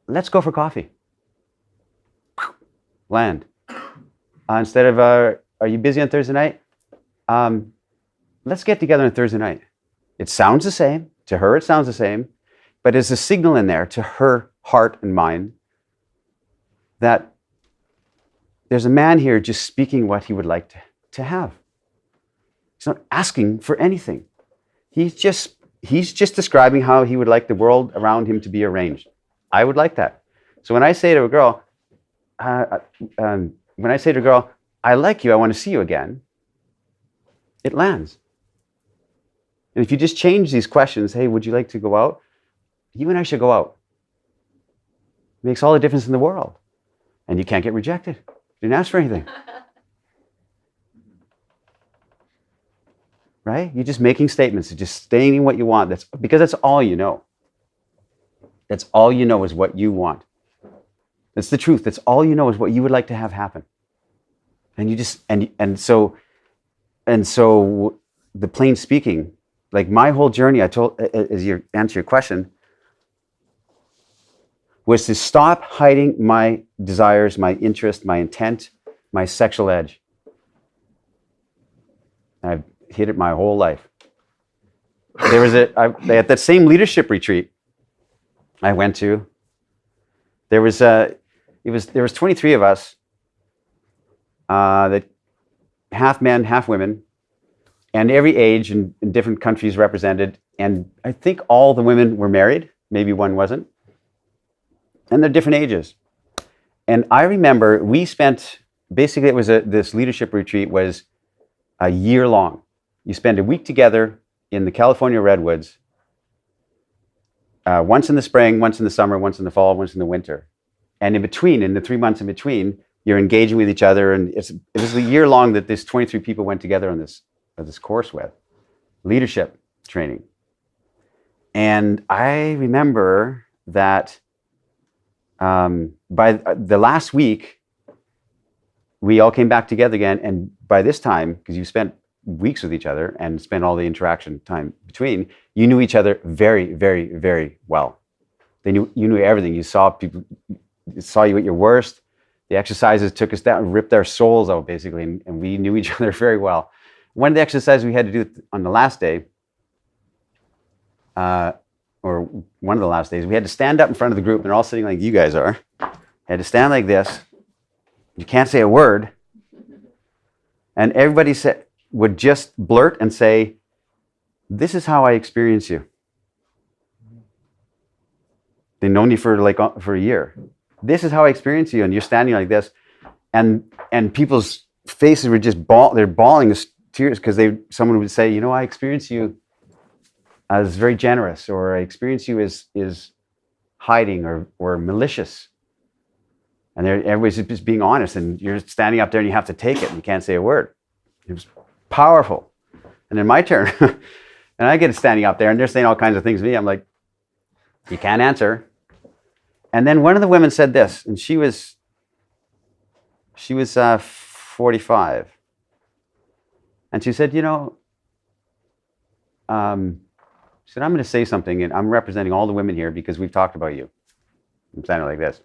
Let's go for coffee. Land. Instead of, are you busy on Thursday night? Let's get together on Thursday night. It sounds the same. To her, it sounds the same. But there's a signal in there to her heart and mind that there's a man here just speaking what he would like to have. He's not asking for anything. He's just describing how he would like the world around him to be arranged. I would like that. So when I say to a girl, I like you, I want to see you again, it lands. And if you just change these questions, hey, would you like to go out? You and I should go out. It makes all the difference in the world. And you can't get rejected. You didn't ask for anything. Right? You're just making statements. You're just stating what you want. Because that's all you know. That's all you know is what you want. That's the truth. That's all you know is what you would like to have happen. And you just and so the plain speaking, like my whole journey, I told as you answer your question, was to stop hiding my desires, my interest, my intent, my sexual edge. And I've hid it my whole life. There was at that same leadership retreat I went to. There was 23 of us, that half men, half women, and every age in different countries represented. And I think all the women were married. Maybe one wasn't. And they're different ages. And I remember we spent, basically this leadership retreat was a year long. You spend a week together in the California redwoods, once in the spring, once in the summer, once in the fall, once in the winter. And in between, in the 3 months in between, you're engaging with each other. And it was a year long that this 23 people went together on this course with leadership training. And I remember that by the last week, we all came back together again. And by this time, because you spent weeks with each other and spent all the interaction time between, you knew each other very, very, very well. You knew everything. You saw people, saw you at your worst. The exercises took us down, ripped our souls out basically, and we knew each other very well. One of the exercises we had to do on the last day, or one of the last days, we had to stand up in front of the group, and they're all sitting like you guys are. You had to stand like this. You can't say a word. And everybody would just blurt and say, "This is how I experience you." They've known you for a year. "This is how I experience you," and you're standing like this, and people's faces were just they're bawling tears because someone would say, "I experience you as very generous," or "I experience you as hiding or malicious." And everybody's just being honest, and you're standing up there and you have to take it and you can't say a word. It was powerful. And then my turn, and I get standing up there and they're saying all kinds of things to me. I'm like, you can't answer. And then one of the women said this, and she was 45. And she said, she said, "I'm going to say something, and I'm representing all the women here because we've talked about you." I'm standing like this.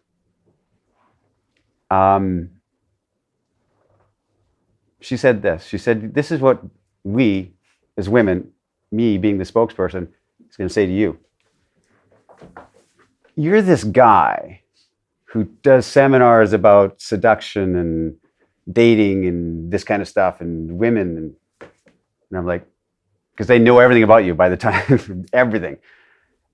She said this. She said, "This is what we, as women, me being the spokesperson, is going to say to you. You're this guy who does seminars about seduction and dating and this kind of stuff and women." And I'm like, because they know everything about you by the time, everything.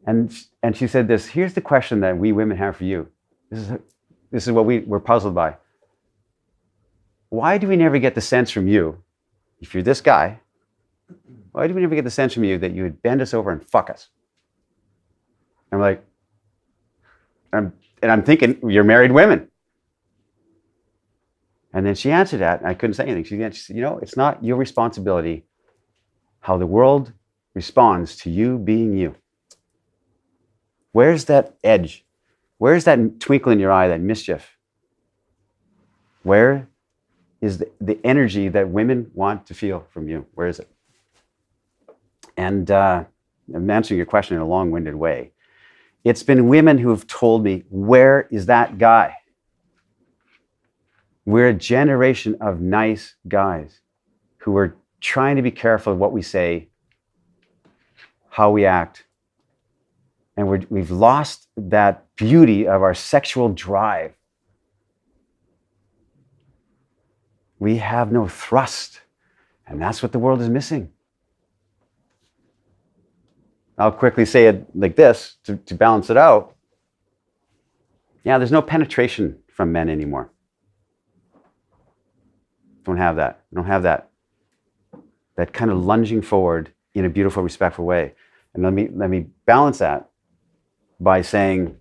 And she said this, "Here's the question that we women have for you. This is what we're puzzled by. Why do we never get the sense from you, if you're this guy, why do we never get the sense from you that you would bend us over and fuck us?" I'm like, I'm thinking, you're married women. And then she answered that, and I couldn't say anything. She said, "It's not your responsibility how the world responds to you being you. Where's that edge? Where's that twinkle in your eye, that mischief? Where is the energy that women want to feel from you? Where is it?" And I'm answering your question in a long-winded way. It's been women who have told me, "Where is that guy?" We're a generation of nice guys who are trying to be careful of what we say, how we act. And we've lost that beauty of our sexual drive. We have no thrust. And that's what the world is missing. I'll quickly say it like this to balance it out. Yeah, there's no penetration from men anymore. Don't have that. Don't have that kind of lunging forward in a beautiful, respectful way. And let me balance that by saying,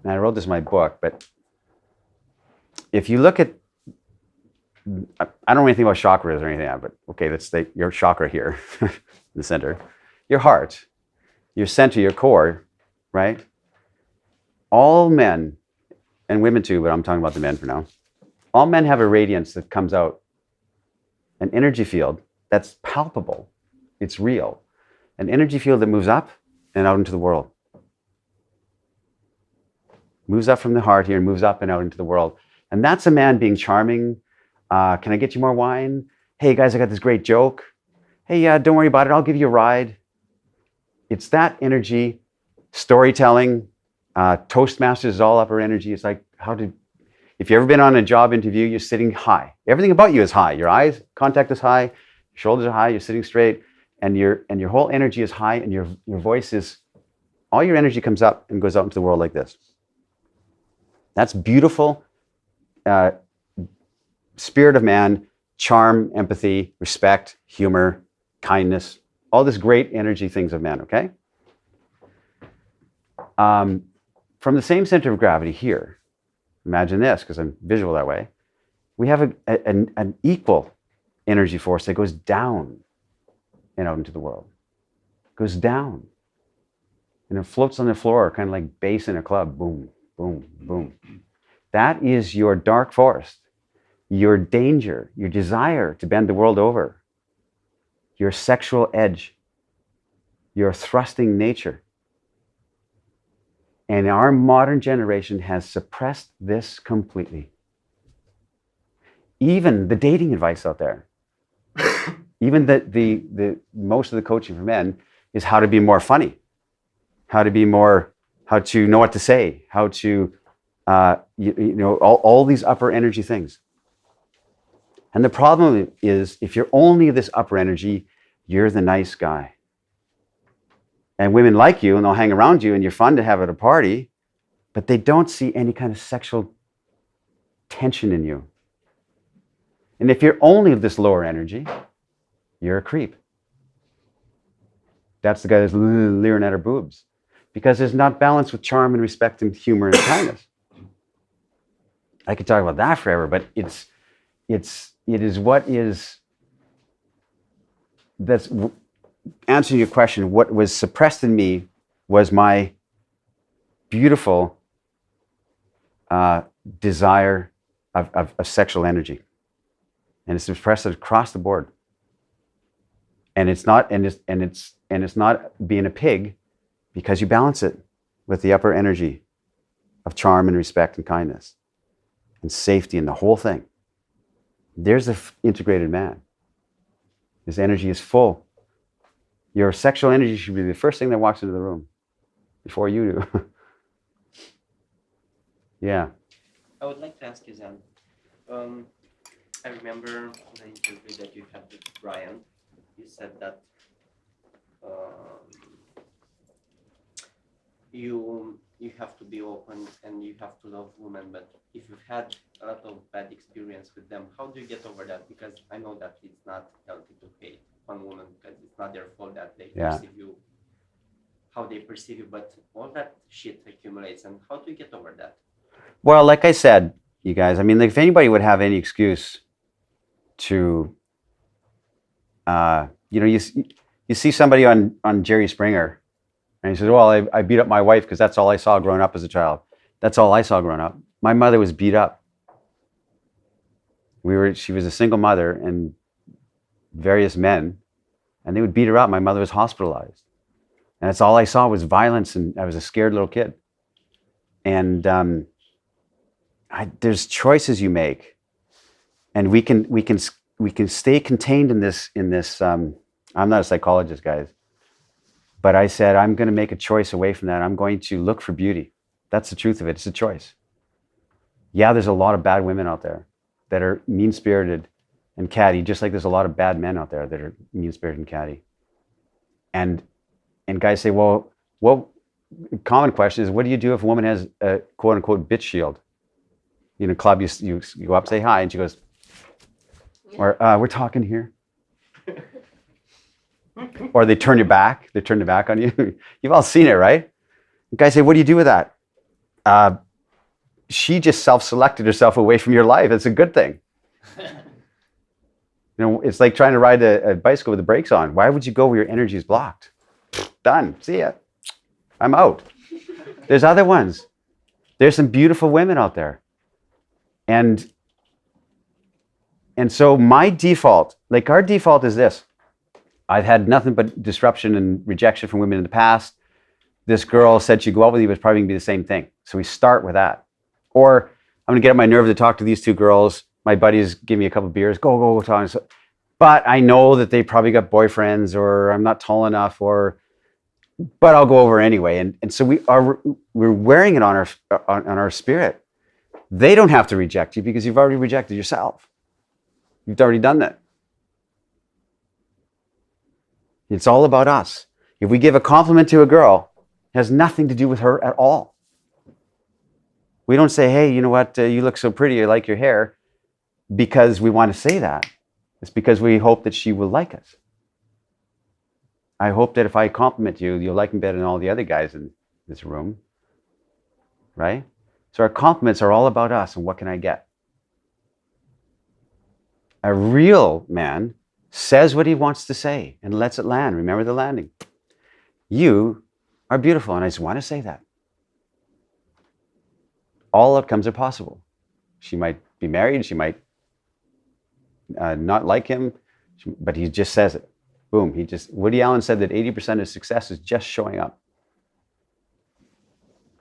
and I wrote this in my book, but if you look at, I don't know anything about chakras or anything like that, but okay, let's take your chakra here, in the center, your heart, your center, your core, right? All men, and women too, but I'm talking about the men for now. All men have a radiance that comes out, an energy field that's palpable. It's real. An energy field that moves up and out into the world. Moves up from the heart here and moves up and out into the world. And that's a man being charming. Can I get you more wine? Hey guys, I got this great joke. Hey, don't worry about it. I'll give you a ride. It's that energy, storytelling. Toastmasters is all upper energy. It's like if you've ever been on a job interview, you're sitting high. Everything about you is high. Your eyes contact is high, your shoulders are high, you're sitting straight, and your whole energy is high, and your voice is, all your energy comes up and goes out into the world like this. That's beautiful. Spirit of man, charm, empathy, respect, humor, kindness, all this great energy things of man, okay? From the same center of gravity here, imagine this, because I'm visual that way, we have an equal energy force that goes down and out into the world. Goes down. And it floats on the floor, kind of like bass in a club. Boom, boom, boom. That is your dark forest, your danger, your desire to bend the world over, your sexual edge, your thrusting nature. And our modern generation has suppressed this completely. Even the dating advice out there, even the most of the coaching for men is how to be more funny, how to know what to say, how to, all these upper energy things. And the problem is, if you're only this upper energy, you're the nice guy. And women like you, and they'll hang around you, and you're fun to have at a party, but they don't see any kind of sexual tension in you. And if you're only of this lower energy, you're a creep. That's the guy that's leering at her boobs, because there's not balance with charm and respect and humor and kindness. I could talk about that forever, but it is what is, that's answering your question. What was suppressed in me was my beautiful desire of sexual energy, and it's suppressed across the board. And it's not being a pig, because you balance it with the upper energy of charm and respect and kindness and safety and the whole thing. There's the integrated man. His energy is full. Your sexual energy should be the first thing that walks into the room before you do. Yeah. I would like to ask you, Zan. I remember the interview that you had with Brian. You said that you have to be open and you have to love women, but if you've had a lot of bad experience with them, how do you get over that? Because I know that it's not healthy to hate one woman, because it's not their fault that they perceive you, how they perceive you, but all that shit accumulates, and how do you get over that? Well, like I said, you guys, I mean, if anybody would have any excuse to, you see somebody on Jerry Springer, and he says, well, I beat up my wife because that's all I saw growing up as a child. That's all I saw growing up. My mother was beat up. She was a single mother, and various men, and they would beat her up. My mother was hospitalized. And that's all I saw was violence, and I was a scared little kid. And there's choices you make, and we can stay contained in this. I'm not a psychologist, guys, but I said I'm going to make a choice away from that. I'm going to look for beauty. That's the truth of it. It's a choice. Yeah, there's a lot of bad women out there that are mean-spirited and catty, just like there's a lot of bad men out there that are mean-spirited and catty. And guys say, well, common question is, what do you do if a woman has a quote-unquote bitch shield? In a club, you go up, say hi, and she goes, or we're talking here. Or they turn their back on you. You've all seen it, right? The guys say, what do you do with that? she just self-selected herself away from your life. It's a good thing. You know, it's like trying to ride a bicycle with the brakes on. Why would you go where your energy is blocked? Done. See ya. I'm out. There's other ones. There's some beautiful women out there. And so my default, like our default is this. I've had nothing but disruption and rejection from women in the past. This girl said she'd go out with you, but it's probably going to be the same thing. So we start with that. Or I'm going to get on my nerve to talk to these two girls. My buddies give me a couple of beers. Go talk. But I know that they probably got boyfriends, or I'm not tall enough, but I'll go over anyway. And so we're wearing it on our spirit. They don't have to reject you because you've already rejected yourself. You've already done that. It's all about us. If we give a compliment to a girl, it has nothing to do with her at all. We don't say, hey, you know what, you look so pretty, I like your hair, because we want to say that. It's because we hope that she will like us. I hope that if I compliment you, you'll like me better than all the other guys in this room. Right? So our compliments are all about us and what can I get? A real man says what he wants to say and lets it land. Remember the landing. You are beautiful, and I just want to say that. All outcomes are possible. She might be married, she might not like him, but he just says it. Boom. Woody Allen said that 80% of success is just showing up.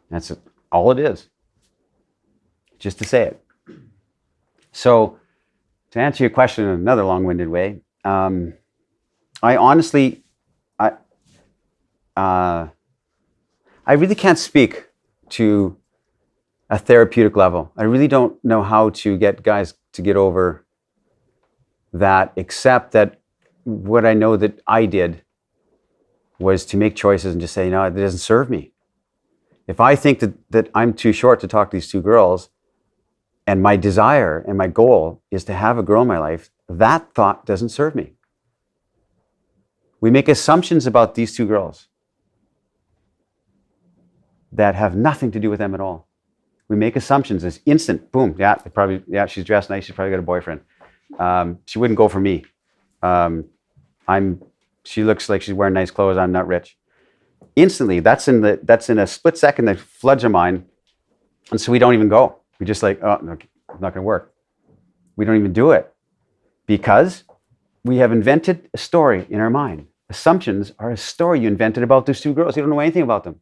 That's all it is. Just to say it. So, to answer your question in another long-winded way, I honestly, I really can't speak to a therapeutic level. I really don't know how to get guys to get over that, except that what I know that I did was to make choices and just say, no, it doesn't serve me. If I think that I'm too short to talk to these two girls, and my desire and my goal is to have a girl in my life, that thought doesn't serve me. We make assumptions about these two girls that have nothing to do with them at all. We make assumptions. It's instant, boom, she's dressed nice, she's probably got a boyfriend. She wouldn't go for me. She looks like she's wearing nice clothes, I'm not rich. Instantly, that's in a split second that floods our mind, and so we don't even go. We just like, oh, no, it's not going to work. We don't even do it because we have invented a story in our mind. Assumptions are a story you invented about those two girls. You don't know anything about them.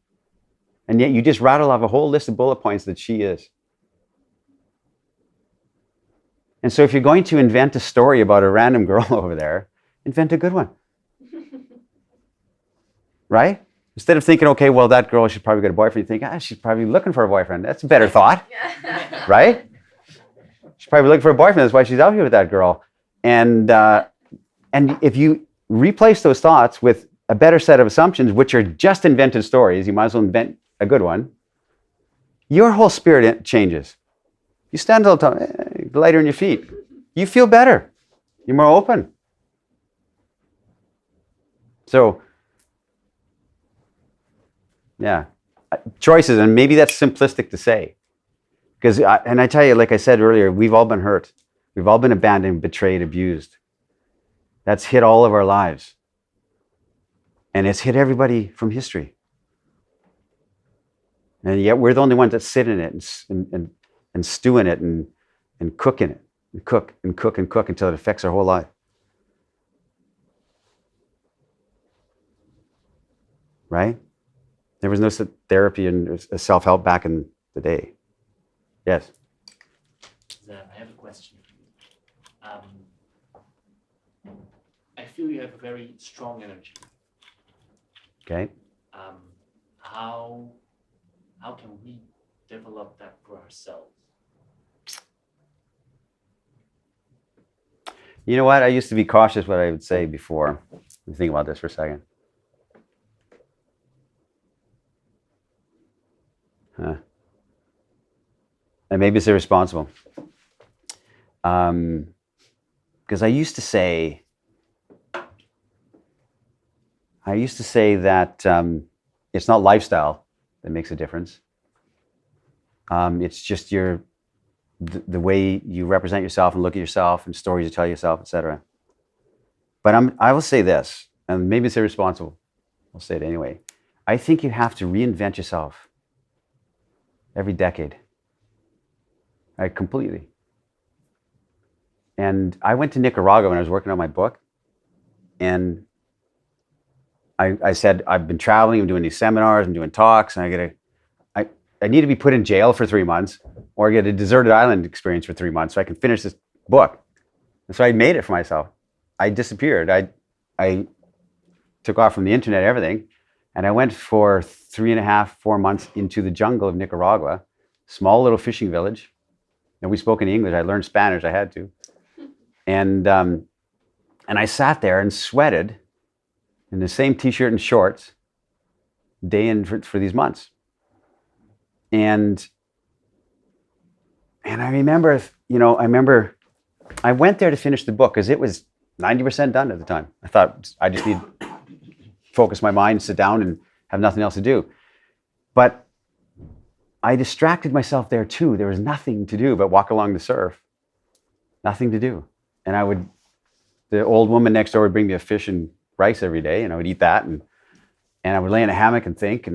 And yet you just rattle off a whole list of bullet points that she is. And so if you're going to invent a story about a random girl over there, invent a good one. Right? Instead of thinking, okay, well, that girl should probably get a boyfriend, you think, she's probably looking for a boyfriend. That's a better thought. Right? She's probably looking for a boyfriend. That's why she's out here with that girl. And if you replace those thoughts with a better set of assumptions, which are just invented stories, you might as well invent a good one, your whole spirit changes. You stand all the time, lighter on your feet. You feel better. You're more open. So, yeah, choices, and maybe that's simplistic to say. Because, and I tell you, like I said earlier, we've all been hurt. We've all been abandoned, betrayed, abused. That's hit all of our lives. And it's hit everybody from history. And yet we're the only ones that sit in it and stew in it and cook in it. And cook and cook and cook until it affects our whole life. Right? There was no therapy and self-help back in the day. Yes? Zan, I have a question for you. I feel you have a very strong energy. Okay. How can we develop that for ourselves? You know what? I used to be cautious what I would say before. Let me think about this for a second. And maybe it's irresponsible. Because I used to say that it's not lifestyle that makes a difference. It's just the way you represent yourself and look at yourself and stories you tell yourself, etc. But I will say this, and maybe it's irresponsible. I'll say it anyway. I think you have to reinvent yourself every decade. Right, completely. And I went to Nicaragua when I was working on my book, and I said, I've been traveling, I'm doing these seminars, I'm doing talks, and I need to be put in jail for 3 months or get a deserted island experience for 3 months so I can finish this book. And so I made it for myself. I disappeared. I took off from the internet, everything, and I went for 3.5, 4 months into the jungle of Nicaragua, small little fishing village. And we spoke in English. I learned Spanish. I had to. And I sat there and sweated in the same t-shirt and shorts day in for these months. And I remember, I went there to finish the book because it was 90% done at the time. I thought I just need to focus my mind, sit down and have nothing else to do. But I distracted myself there too. There was nothing to do but walk along the surf. Nothing to do. And the old woman next door would bring me a fish and rice every day, and I would eat that, and I would lay in a hammock and think,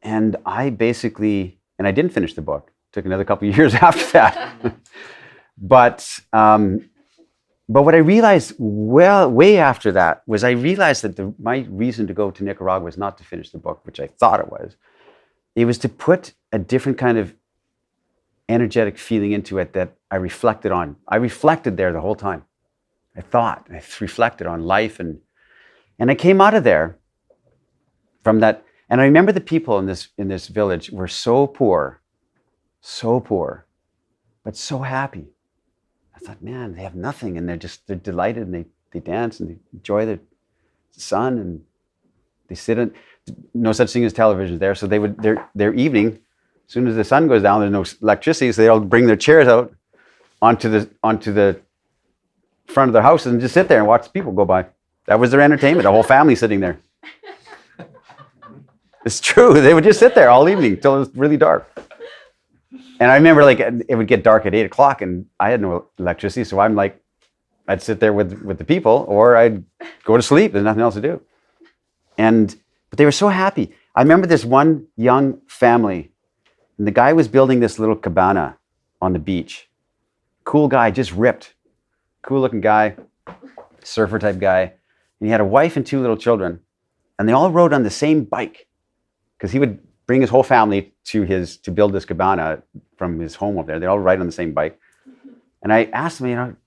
and I basically, and I didn't finish the book. It took another couple of years after that. But what I realized way after that was I realized that my reason to go to Nicaragua was not to finish the book, which I thought it was. It was to put a different kind of energetic feeling into it that I reflected on. I reflected there the whole time. I reflected on life, and I came out of there from that. And I remember the people in this village were so poor, but so happy. I thought, man, they have nothing, and they're delighted, and they dance and they enjoy the sun, and they sit in. No such thing as television there, so their evening, as soon as the sun goes down, there's no electricity, so they all bring their chairs out onto the front of their house and just sit there and watch people go by. That was their entertainment. A whole family sitting there. It's true. They would just sit there all evening till it was really dark. And I remember, it would get dark at 8 o'clock, and I had no electricity, so I'd sit there with the people, or I'd go to sleep. There's nothing else to do. But they were so happy. I remember this one young family, and the guy was building this little cabana on the beach. Cool guy, just ripped. Cool looking guy, surfer type guy. And he had a wife and 2 little children, and they all rode on the same bike, because he would bring his whole family to build this cabana from his home over there. They all ride on the same bike. And I asked him,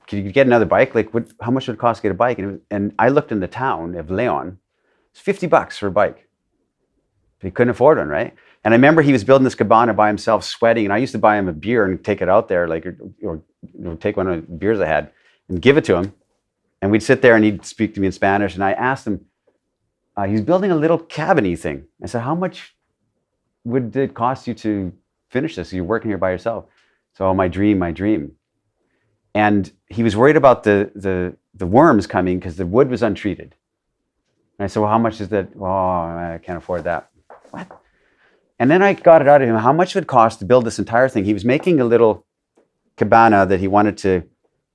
could you get another bike? How much would it cost to get a bike? And I looked in the town of Leon. It's $50 for a bike. But he couldn't afford one, right? And I remember he was building this cabana by himself, sweating. And I used to buy him a beer and take it out there, or take one of the beers I had and give it to him. And we'd sit there and he'd speak to me in Spanish. And I asked him, he's building a little cabin-y thing. I said, how much would it cost you to finish this? You're working here by yourself. So, my dream. And he was worried about the worms coming because the wood was untreated. And I said, well, how much is that? Oh, I can't afford that. What? And then I got it out of him. How much would it cost to build this entire thing? He was making a little cabana that he wanted to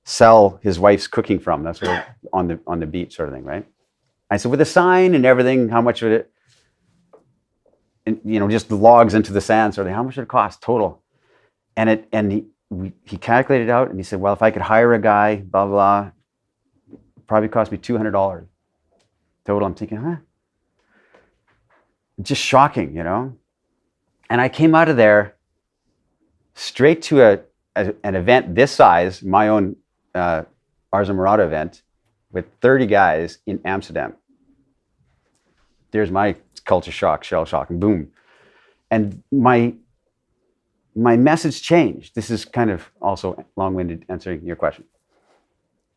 sell his wife's cooking from. That's what, on the beach sort of thing, right? I said, with a sign and everything, how much would it, and, just the logs into the sand sort of thing, how much would it cost total? And he calculated it out, and he said, well, if I could hire a guy, blah, blah, probably cost me $200 total. I'm thinking, just shocking, And I came out of there straight to an event this size, my own Ars Amorata event, with 30 guys in Amsterdam. There's my culture shock, shell shock, and boom. And my message changed. This is kind of also long-winded answering your question.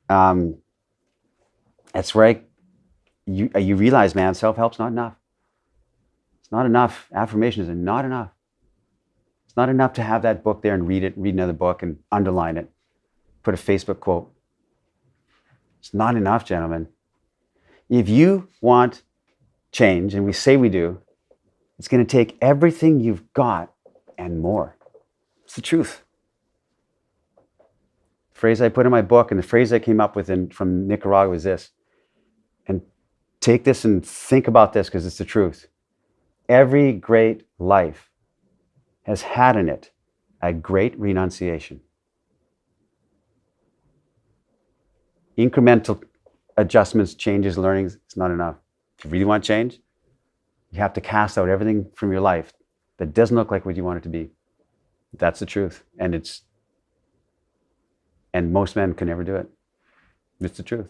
That's where you realize, man, self-help's not enough. It's not enough. Affirmations are not enough. It's not enough to have that book there and read another book and underline it, put a Facebook quote. It's not enough, gentlemen. If you want change, and we say we do, It's going to take everything you've got and more. It's the truth. The phrase I put in my book and the phrase I came up with from Nicaragua is this. And take this and think about this because it's the truth. Every great life has had in it a great renunciation. Incremental adjustments, changes, learnings, it's not enough. If you really want change, you have to cast out everything from your life that doesn't look like what you want it to be. That's the truth. And most men can never do it. It's the truth.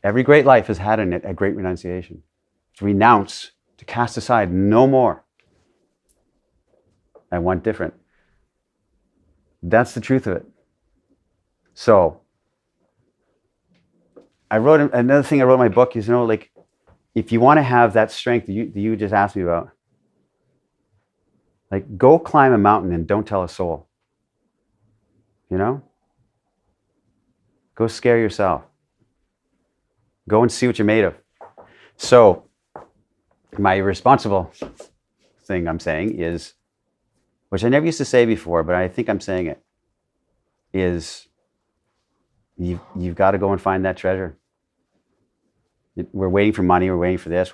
Every great life has had in it a great renunciation. To renounce, to cast aside, no more. I want different. That's the truth of it. So, another thing I wrote in my book is, like, if you want to have that strength that you just asked me about, like, go climb a mountain and don't tell a soul. Go scare yourself. Go and see what you're made of. So, my irresponsible thing I'm saying is, which I never used to say before, but I think I'm saying it, is you've got to go and find that treasure. We're waiting for money, we're waiting for this,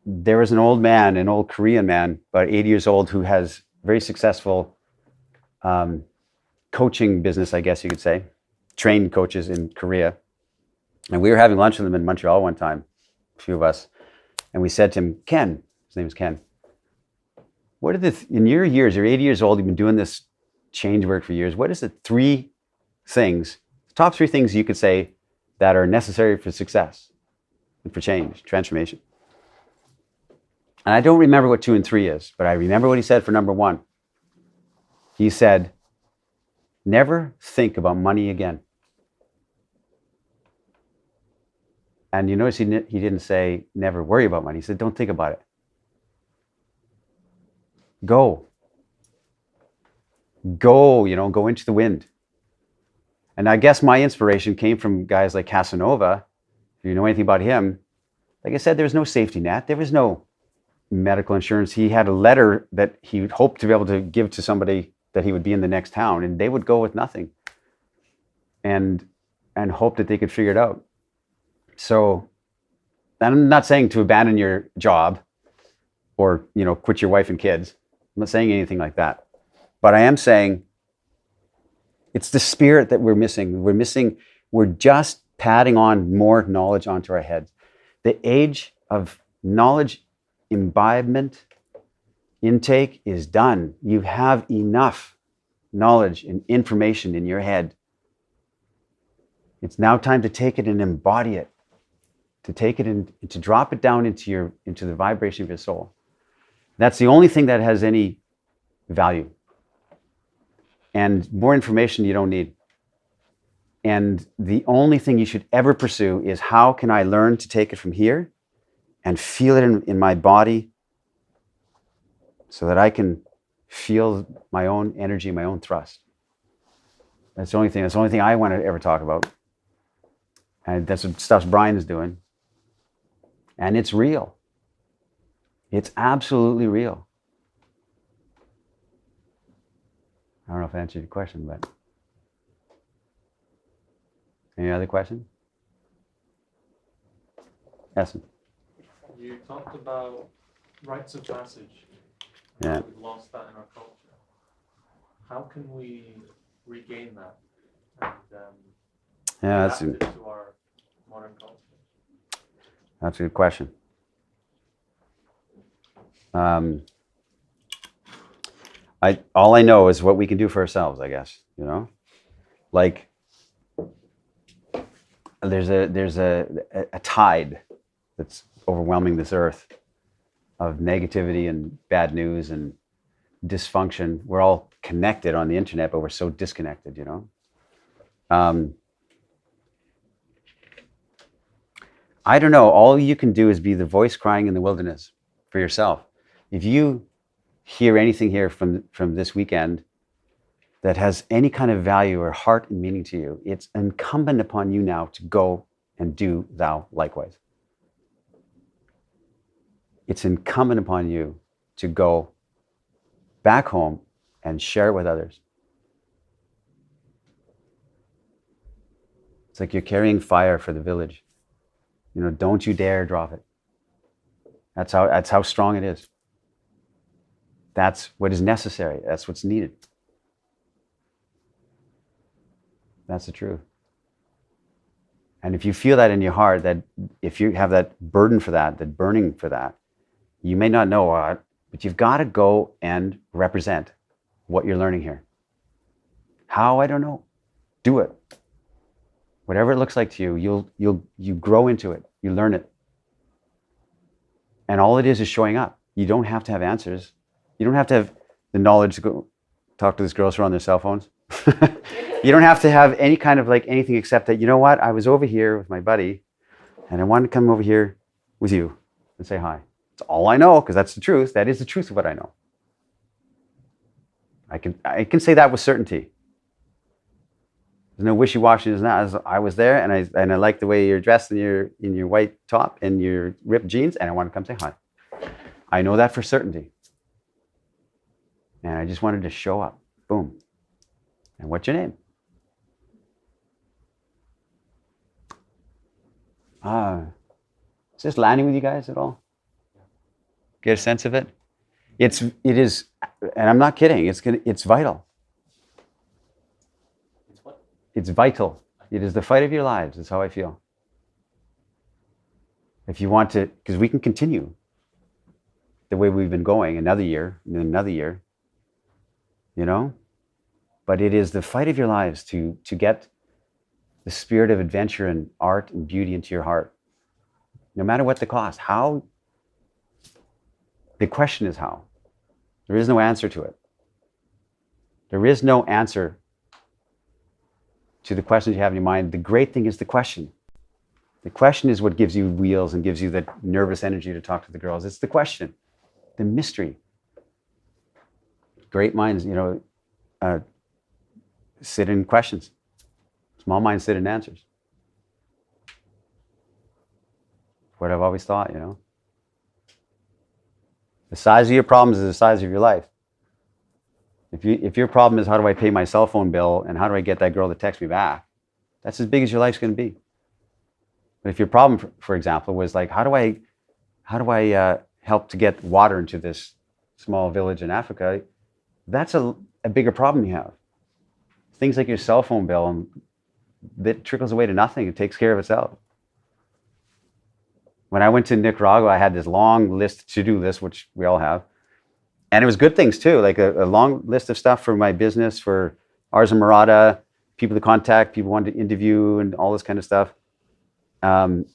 there was an old Korean man, about 80 years old, who has very successful coaching business, I guess you could say, trained coaches in Korea. And we were having lunch with him in Montreal one time, a few of us, and we said to him, Ken, his name is Ken, what are in your years, you're 80 years old, you've been doing this change work for years, what is the top 3 things you could say that are necessary for success and for change, transformation? And I don't remember what 2 and 3 is, but I remember what he said for number 1. He said, never think about money again. And you notice he didn't say, never worry about money. He said, don't think about it. Go, go into the wind. And I guess my inspiration came from guys like Casanova. If you know anything about him, like I said, there was no safety net. There was no medical insurance. He had a letter that he would hope to be able to give to somebody that he would be in the next town, and they would go with nothing and hope that they could figure it out. So, and I'm not saying to abandon your job or, quit your wife and kids. I'm not saying anything like that. But I am saying it's the spirit that we're missing. We're just padding on more knowledge onto our heads. The age of knowledge imbibement, intake is done. You have enough knowledge and information in your head. It's now time to take it and embody it, to take it and to drop it down into the vibration of your soul. That's the only thing that has any value. And more information you don't need. And the only thing you should ever pursue is, how can I learn to take it from here and feel it in my body so that I can feel my own energy, my own thrust. That's the only thing I want to ever talk about. And that's what stuff Brian is doing. And it's real. It's absolutely real. I don't know if I answered your question, but any other question? Yes. You talked about rites of passage. Yeah. We've lost that in our culture. How can we regain that and Yeah, adapt it to our modern culture? That's a good question. All I know is what we can do for ourselves, I guess, like there's a tide that's overwhelming this earth of negativity and bad news and dysfunction. We're all connected on the internet, but we're so disconnected, I don't know. All you can do is be the voice crying in the wilderness for yourself. If you hear anything here from this weekend that has any kind of value or heart and meaning to you, it's incumbent upon you now to go and do thou likewise. it's incumbent upon you to go back home and share it with others. It's like you're carrying fire for the village. You know, don't you dare drop it. That's how strong it is. That's what is necessary. That's what's needed. That's the truth. And if you feel that in your heart, that if you have that burden for that burning for that, you may not know what, but you've got to go and represent what you're learning here. How? I don't know. Do it. Whatever it looks like to you, you grow into it. You learn it. And all it is showing up. You don't have to have answers. You don't have to have the knowledge to go talk to these girls who are on their cell phones. You don't have to have any kind of like anything except that, you know what, I was over here with my buddy and I wanted to come over here with you and say hi. It's all I know, because that's the truth. That is the truth of what I know. I can say that with certainty. There's no wishy-washy. There's not. I was there, and I like the way you're dressed in your white top and your ripped jeans, and I want to come say hi. I know that for certainty. And I just wanted to show up. Boom. And what's your name? Is this landing with you guys at all? Get a sense of it? It is, and I'm not kidding. It's vital. It's what? It's vital. It is the fight of your lives. That's how I feel. If you want to, because we can continue the way we've been going another year, and then another year, you know? But it is the fight of your lives to get the spirit of adventure and art and beauty into your heart. No matter what the cost. How? The question is how. There is no answer to it. There is no answer to the questions you have in your mind. The great thing is the question. The question is what gives you wheels and gives you the nervous energy to talk to the girls. It's the question, the mystery. Great minds, sit in questions. Small minds sit in answers. What I've always thought, The size of your problems is the size of your life. If your problem is how do I pay my cell phone bill and how do I get that girl to text me back, that's as big as your life's going to be. But if your problem, for example, was like how do I help to get water into this small village in Africa, that's a bigger problem you have. Things like your cell phone bill, that trickles away to nothing. It takes care of itself. When I went to Nicaragua, I had this long to-do list, which we all have. And it was good things too, like a long list of stuff for my business, for Ars Amorata, people to contact, people wanted to interview and all this kind of stuff. A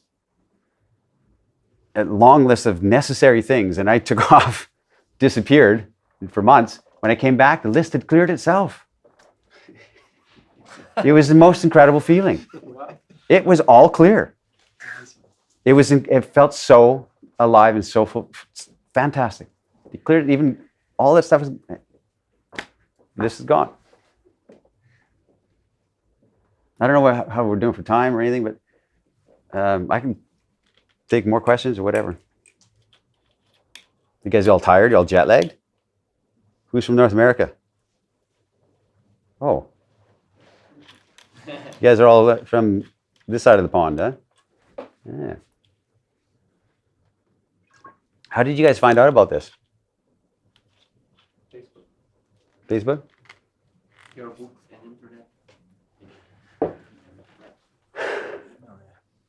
long list of necessary things. And I took off, disappeared for months. When I came back, the list had cleared itself. It was the most incredible feeling. It was all clear. It felt so alive and so fantastic. It cleared even all that stuff. This is gone. I don't know how we're doing for time or anything, but I can take more questions or whatever. You guys are all tired? You all jet lagged? Who's from North America? Oh. You guys are all from this side of the pond, huh? Yeah. How did you guys find out about this? Facebook. Facebook? Your books and internet.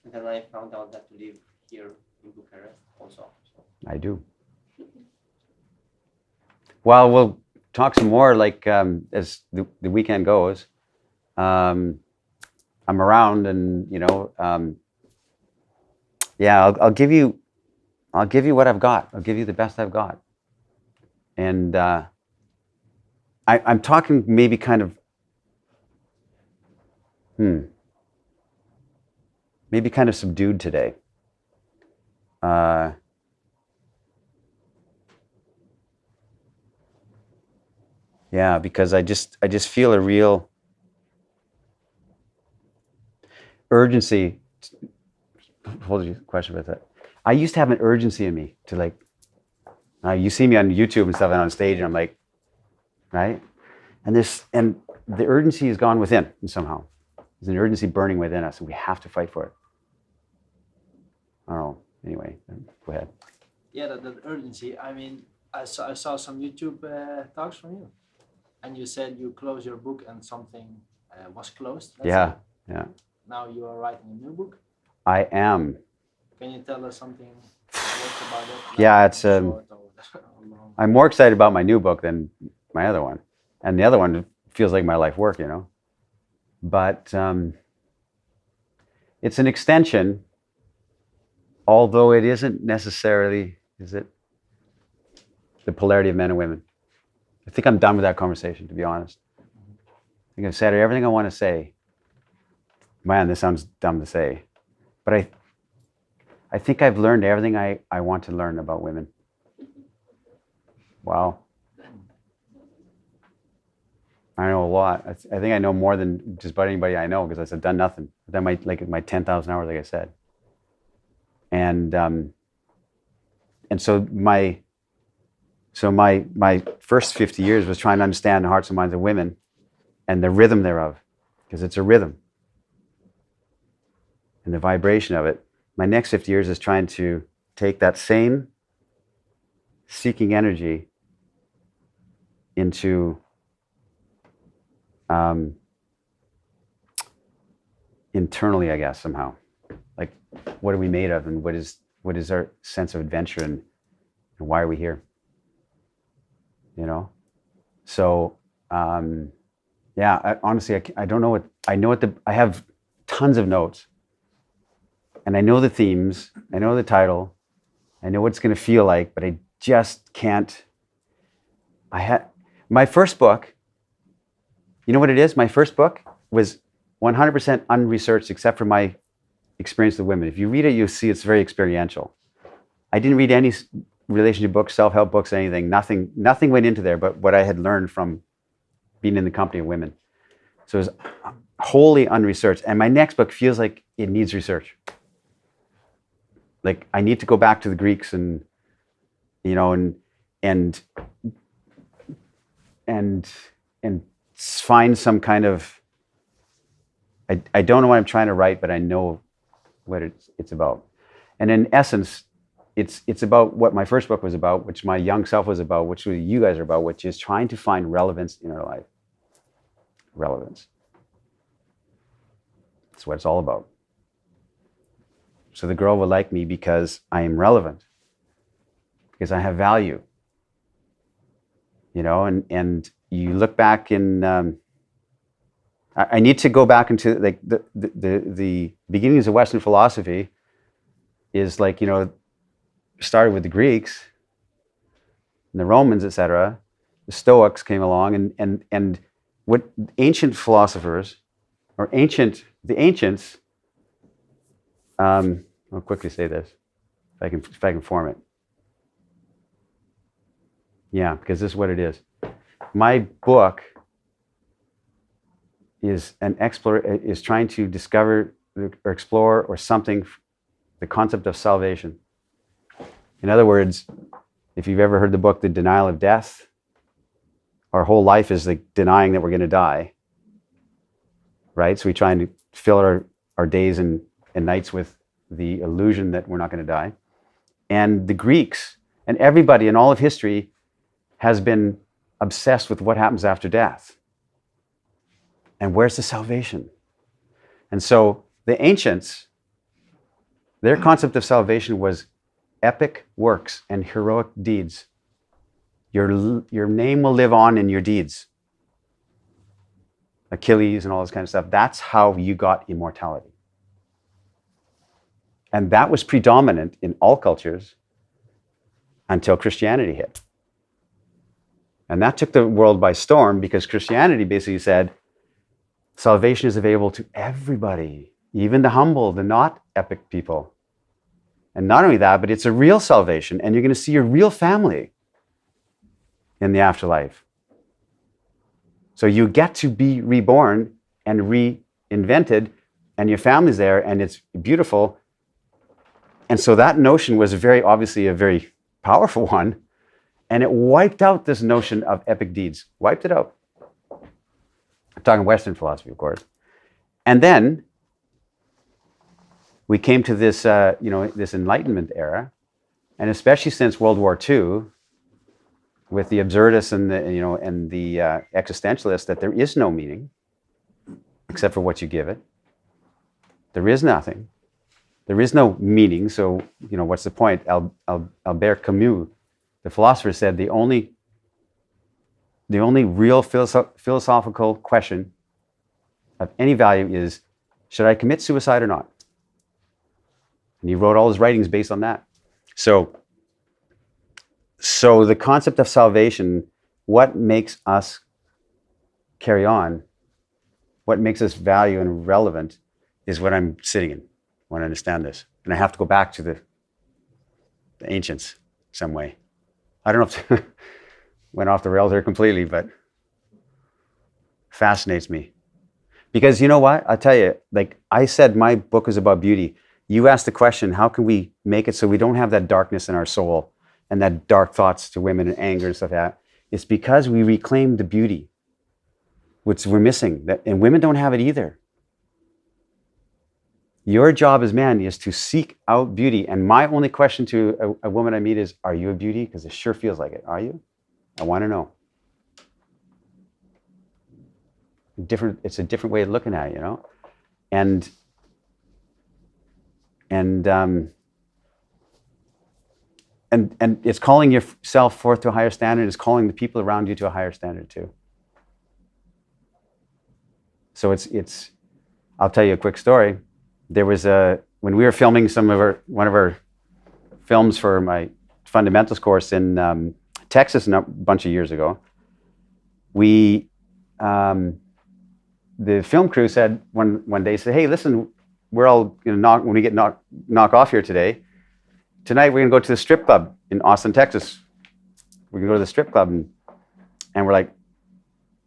And then I found out that you live here in Bucharest also. So. I do. Well, we'll talk some more like as the weekend goes. I'm around, and I'll give you what I've got. I'll give you the best I've got, and I'm talking maybe kind of maybe kind of subdued today. Yeah, because I just feel a real urgency. Hold your question about that. I used to have an urgency in me to like You see me on YouTube and stuff and on stage, and I'm like, right? And the urgency is gone within somehow. There's an urgency burning within us, and we have to fight for it. I don't know. Anyway, go ahead. Yeah, that urgency. I mean, I saw some YouTube talks from you, and you said you closed your book and something was closed. let's Yeah, say. yeah. Now you are writing a new book. I am. Can you tell us something about it? Yeah, it's short or long? I'm more excited about my new book than my other one, and the other one feels like my life work, you know. But it's an extension, although it isn't necessarily, is it? The polarity of men and women. I think I'm done with that conversation, to be honest. I think I've said everything I want to say. Man, this sounds dumb to say, but I think I've learned everything I want to learn about women. Wow. I know a lot. I think I know more than just about anybody I know, because I've done nothing. I've done my 10,000 hours, like I said. And so my first 50 years was trying to understand the hearts and minds of women and the rhythm thereof, because it's a rhythm and the vibration of it. My next 50 years is trying to take that same seeking energy into internally, I guess, somehow. Like, what are we made of, and what is our sense of adventure, and why are we here? You know? So, yeah, honestly, I don't know what, I have tons of notes, and I know the themes, I know the title, I know what it's going to feel like, but I just can't. My first book, you know what it is? My first book was 100% unresearched, except for my experience with women. If you read it, you'll see it's very experiential. I didn't read any relationship books, self-help books, anything. Nothing went into there but what I had learned from being in the company of women. So it was wholly unresearched. And my next book feels like it needs research. Like, I need to go back to the Greeks and, you know, and find some kind of, I don't know what I'm trying to write, but I know what it's about. And in essence, it's about what my first book was about, which my young self was about, which you guys are about, which is trying to find relevance in our life. Relevance. That's what it's all about. So the girl will like me because I am relevant, because I have value. You know, and you look back in, I need to go back into like the beginnings of Western philosophy is like, you know, started with the Greeks and the Romans, etc. The Stoics came along, and what ancient philosophers or the ancients, I'll quickly say this if I can form it. Yeah, because this is what it is. My book is is trying to discover or explore or something, the concept of salvation. In other words, if you've ever heard the book, The Denial of Death, our whole life is like denying that we're going to die, right? So we try and fill our days and nights with the illusion that we're not going to die. And the Greeks and everybody in all of history has been obsessed with what happens after death. And where's the salvation? And so the ancients, their concept of salvation was epic works and heroic deeds. Your name will live on in your deeds. Achilles and all this kind of stuff. That's how you got immortality. And that was predominant in all cultures until Christianity hit. And that took the world by storm, because Christianity basically said salvation is available to everybody, even the humble, the not epic people. And not only that, but it's a real salvation, and you're going to see your real family in the afterlife. So you get to be reborn and reinvented, and your family's there, and it's beautiful. And so that notion was very obviously a very powerful one. And it wiped out this notion of epic deeds, wiped it out. I'm talking Western philosophy, of course. And then we came to this, this Enlightenment era, and especially since World War II, with the absurdists and the existentialists, that there is no meaning except for what you give it. There is nothing. There is no meaning. So what's the point? Albert Camus, the philosopher, said the only real philosophical question of any value is, should I commit suicide or not? And he wrote all his writings based on that. So the concept of salvation, what makes us carry on, what makes us value and relevant, is what I'm sitting in when I understand this. And I have to go back to the ancients some way. I don't know if went off the rails here completely, but fascinates me. Because you know what? I'll tell you, like I said, my book is about beauty. You asked the question, how can we make it so we don't have that darkness in our soul and that dark thoughts to women and anger and stuff like that? It's because we reclaim the beauty, which we're missing. And women don't have it either. Your job as man is to seek out beauty. And my only question to a woman I meet is, are you a beauty? Because it sure feels like it. Are you? I want to know. It's a different way of looking at it, And it's calling yourself forth to a higher standard. It's calling the people around you to a higher standard too. So it's. I'll tell you a quick story. There was when we were filming one of our films for my fundamentals course in Texas a bunch of years ago. The film crew said one day, "Hey, listen, we're all going to when we get knock off here tonight we're going to go to the strip club in Austin, Texas. We can go to the strip club." And we're like,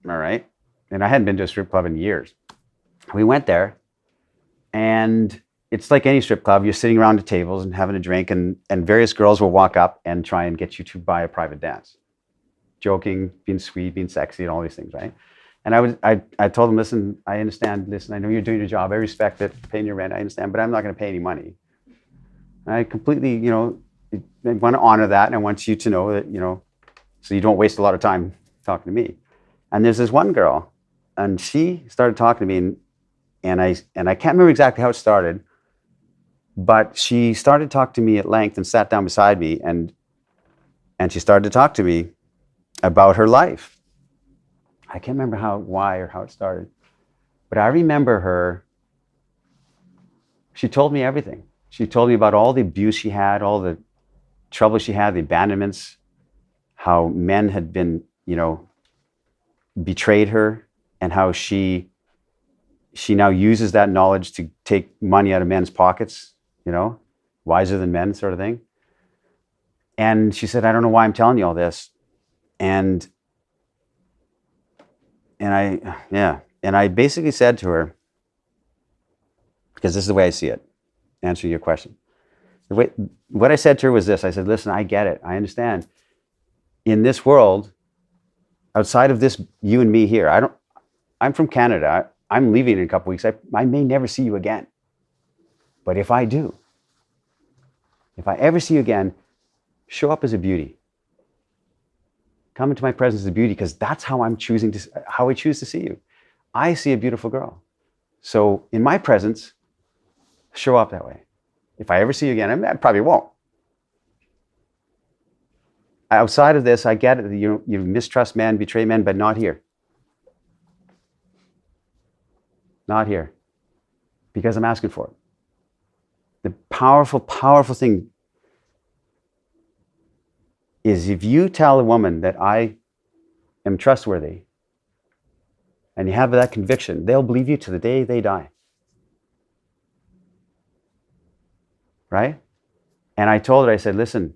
all right. And I hadn't been to a strip club in years. We went there, and it's like any strip club. You're sitting around the tables and having a drink, and various girls will walk up and try and get you to buy a private dance. Joking, being sweet, being sexy, and all these things, right? And I told them, listen, I understand. Listen, I know you're doing your job. I respect it, paying your rent. I understand, but I'm not going to pay any money. I completely, I want to honor that, and I want you to know that, so you don't waste a lot of time talking to me. And there's this one girl, and she started talking to me, and I can't remember exactly how it started, but she started talking to me at length and sat down beside me, and she started to talk to me about her life. I can't remember why or how it started, but I remember her. She told me everything. She told me about all the abuse she had, all the trouble she had, the abandonments, how men had been, betrayed her, and how she now uses that knowledge to take money out of men's pockets, wiser than men sort of thing. And she said, I don't know why I'm telling you all this. And I basically said to her, because this is the way I see it, answering your question. What I said to her was this. I said, listen, I get it. I understand. In this world, outside of this, you and me here, I'm from Canada. I'm leaving in a couple weeks. I may never see you again. But if I do, if I ever see you again, show up as a beauty. Come into my presence as a beauty, because that's how I choose to see you. I see a beautiful girl. So in my presence, show up that way. If I ever see you again, I probably won't. Outside of this, I get it. You mistrust men, betray men, but not here. Not here. Because I'm asking for it. The powerful, powerful thing is if you tell a woman that I am trustworthy, and you have that conviction, they'll believe you to the day they die. Right? And I told her, I said, listen,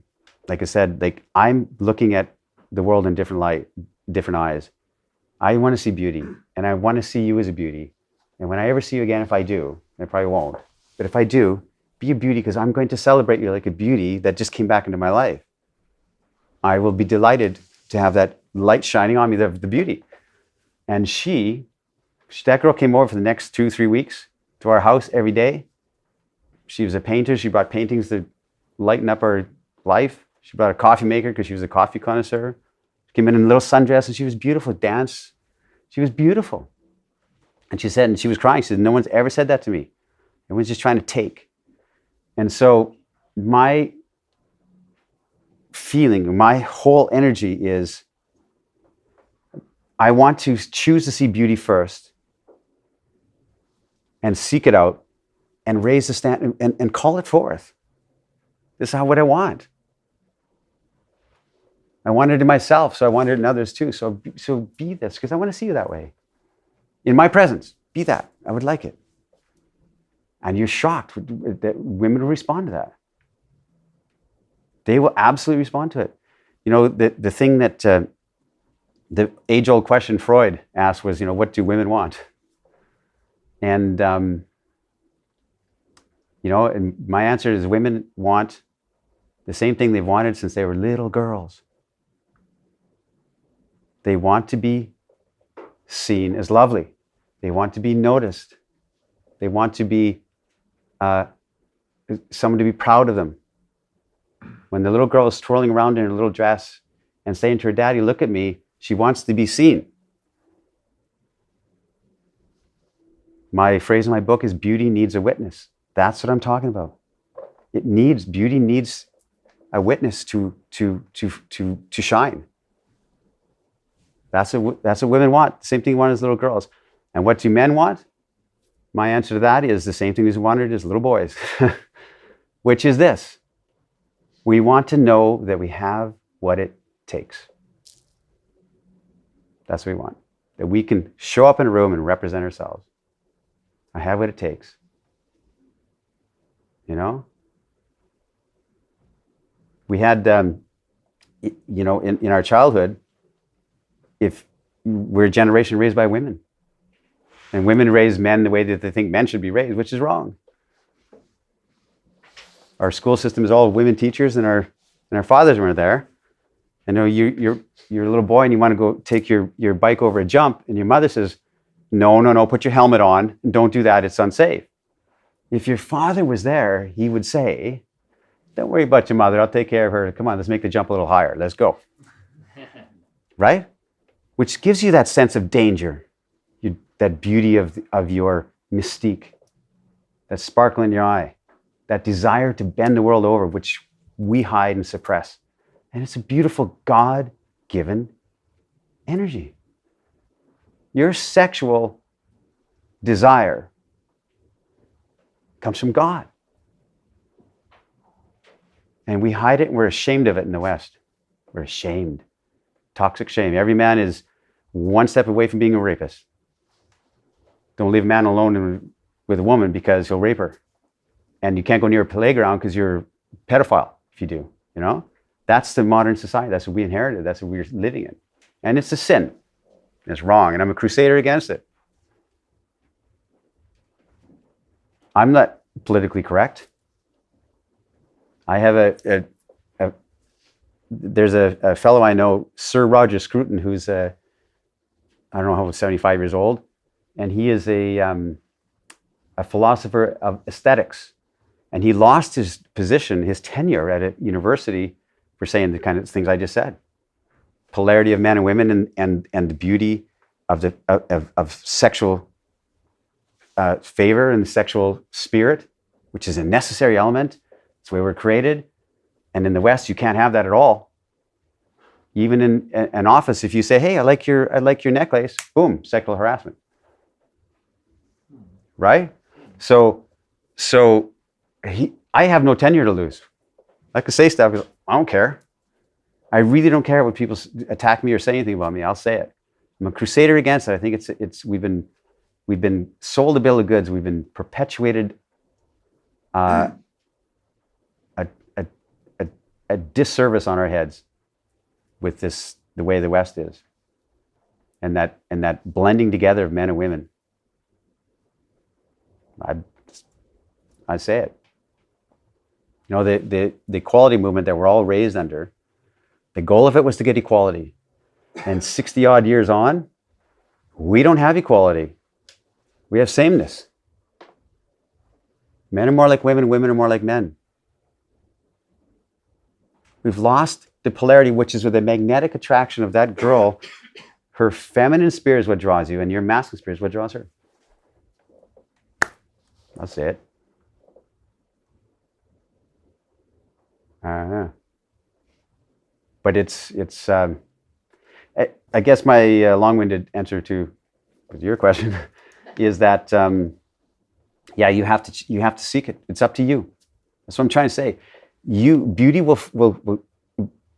like I said, I'm looking at the world in different light, different eyes. I want to see beauty, and I want to see you as a beauty. And when I ever see you again, if I do, I probably won't, but if I do, be a beauty, because I'm going to celebrate you like a beauty that just came back into my life. I will be delighted to have that light shining on me, the beauty. And that girl came over for the next 2-3 weeks to our house every day. She was a painter. She brought paintings to lighten up our life. She brought a coffee maker because she was a coffee connoisseur. She came in a little sundress and she was beautiful. Dance. She was beautiful. And she said, and she was crying. She said, no one's ever said that to me. Everyone's just trying to take. And so my feeling, my whole energy is I want to choose to see beauty first and seek it out and raise the stand and call it forth. This is what I want. I want it in myself, so I want it in others too. So be this, because I want to see you that way. In my presence, be that. I would like it. And you're shocked that women will respond to that. They will absolutely respond to it. You know, the thing that the age-old question Freud asked was, you know, what do women want? And, you know, and my answer is women want the same thing they've wanted since they were little girls. They want to be seen as lovely. They want to be noticed. They want to be someone to be proud of them. When the little girl is twirling around in her little dress and saying to her daddy, look at me, she wants to be seen. My phrase in my book is beauty needs a witness. That's what I'm talking about. Beauty needs a witness to shine. That's what women want. Same thing they want as little girls. And what do men want? My answer to that is the same thing as wanted as little boys, which is this. We want to know that we have what it takes. That's what we want. That we can show up in a room and represent ourselves. I have what it takes. You know? We had, you know, in our childhood, if we're a generation raised by women. And women raise men the way that they think men should be raised, which is wrong. Our school system is all women teachers, and our fathers weren't there. And you're a little boy and you want to go take your bike over a jump, and your mother says, no, put your helmet on, and don't do that, it's unsafe. If your father was there, he would say, don't worry about your mother, I'll take care of her. Come on, let's make the jump a little higher, let's go. Right? Which gives you that sense of danger, that beauty of your mystique, that sparkle in your eye, that desire to bend the world over, which we hide and suppress. And it's a beautiful God-given energy. Your sexual desire comes from God. And we hide it and we're ashamed of it in the West. We're ashamed. Toxic shame. Every man is one step away from being a rapist. Don't leave a man alone with a woman because he'll rape her. And you can't go near a playground because you're a pedophile if you do, you know? That's the modern society. That's what we inherited. That's what we're living in. And it's a sin. It's wrong. And I'm a crusader against it. I'm not politically correct. I have there's a fellow I know, Sir Roger Scruton, who's I don't know how 75 years old. And he is a philosopher of aesthetics. And he lost his position, his tenure at a university for saying the kind of things I just said. Polarity of men and women and the beauty of sexual favor and sexual spirit, which is a necessary element. It's the way we're created. And in the West, you can't have that at all. Even in an office, if you say, hey, I like your necklace, boom, sexual harassment. Right? So I have no tenure to lose. I could say stuff, I don't care. I really don't care what people attack me or say anything about me. I'll say it. I'm a crusader against it. I think we've been sold a bill of goods. We've been perpetuated a disservice on our heads with the way the West is, and that blending together of men and women. I say it. You know, the equality movement that we're all raised under, The goal of it was to get equality. And 60 odd years on, we don't have equality. We have sameness. Men are more like women, women are more like men. We've lost the polarity, which is with the magnetic attraction of that girl. Her feminine spirit is what draws you, and your masculine spirit is what draws her. That's it. But it's. I guess my long-winded answer to your question is that yeah, you have to seek it. It's up to you. That's what I'm trying to say.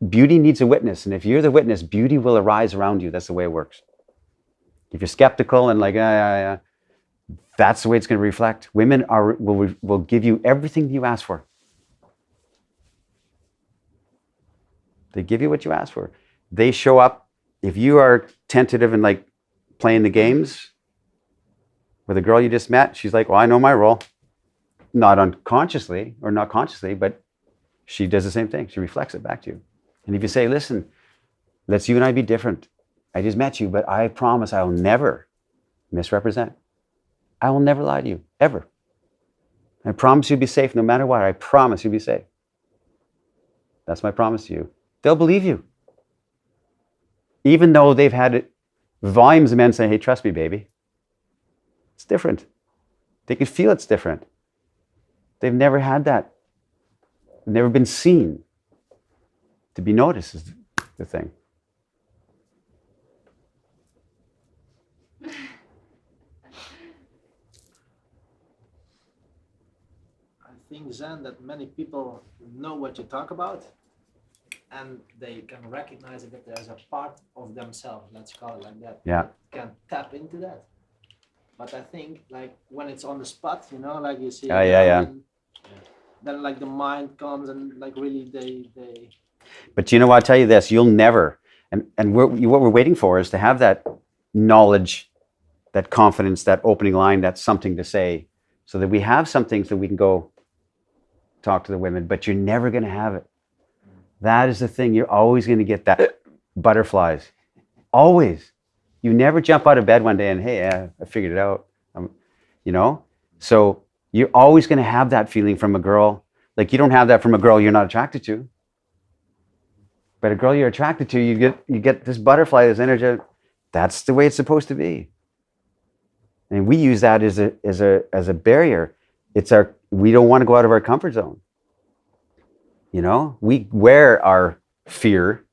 Beauty needs a witness, and if you're the witness, beauty will arise around you. That's the way it works. If you're skeptical and like, that's the way it's going to reflect. Women will give you everything you ask for. They give you what you ask for. They show up. If you are tentative and like playing the games with a girl you just met, she's like, well, I know my role. Not unconsciously or not consciously, but she does the same thing. She reflects it back to you. And if you say, listen, let's you and I be different. I just met you, but I promise I will never misrepresent. I will never lie to you, ever. I promise you'll be safe no matter what. I promise you'll be safe. That's my promise to you. They'll believe you. Even though they've had volumes of men saying, hey, trust me, baby. It's different. They can feel it's different. They've never had that. They've never been seen. To be noticed is the thing. I think, Zan, that many people know what you talk about, and they can recognize that there's a part of themselves, let's call it like that, Yeah. can tap into that. But I think like when it's on the spot, you know, like you see, Yeah. then like the mind comes and like really they But you know what? I'll tell you this, you'll never, and what we're waiting for is to have that knowledge, that confidence, that opening line, that something to say, so that we have some things that we can go talk to the women, but you're never going to have it. That is the thing. You're always going to get that butterflies. Always. You never jump out of bed one day and, hey, I figured it out. You know? So you're always going to have that feeling from a girl. Like you don't have that from a girl you're not attracted to. But a girl you're attracted to, you get this butterfly, this energy. That's the way it's supposed to be. And we use that as a barrier. We don't want to go out of our comfort zone. You know, we wear our fear.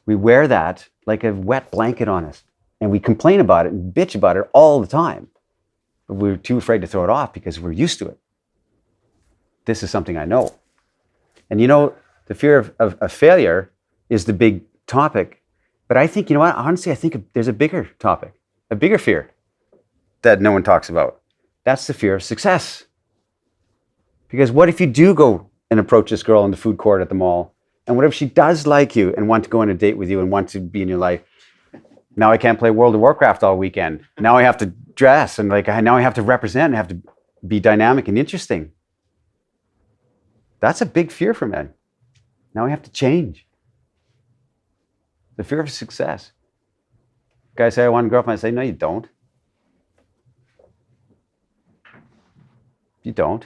We wear that like a wet blanket on us. And we complain about it and bitch about it all the time. But we're too afraid to throw it off because we're used to it. This is something I know. And you know, the fear of failure is the big topic. But I think, you know what, honestly, I think there's a bigger topic, a bigger fear that no one talks about. That's the fear of success. Because what if you do go and approach this girl in the food court at the mall, and what if she does like you and want to go on a date with you and want to be in your life? Now I can't play World of Warcraft all weekend. Now I have to dress and now I have to represent and have to be dynamic and interesting. That's a big fear for men. Now I have to change. The fear of success. Guys say, I want a girlfriend. I say, no, you don't. You don't.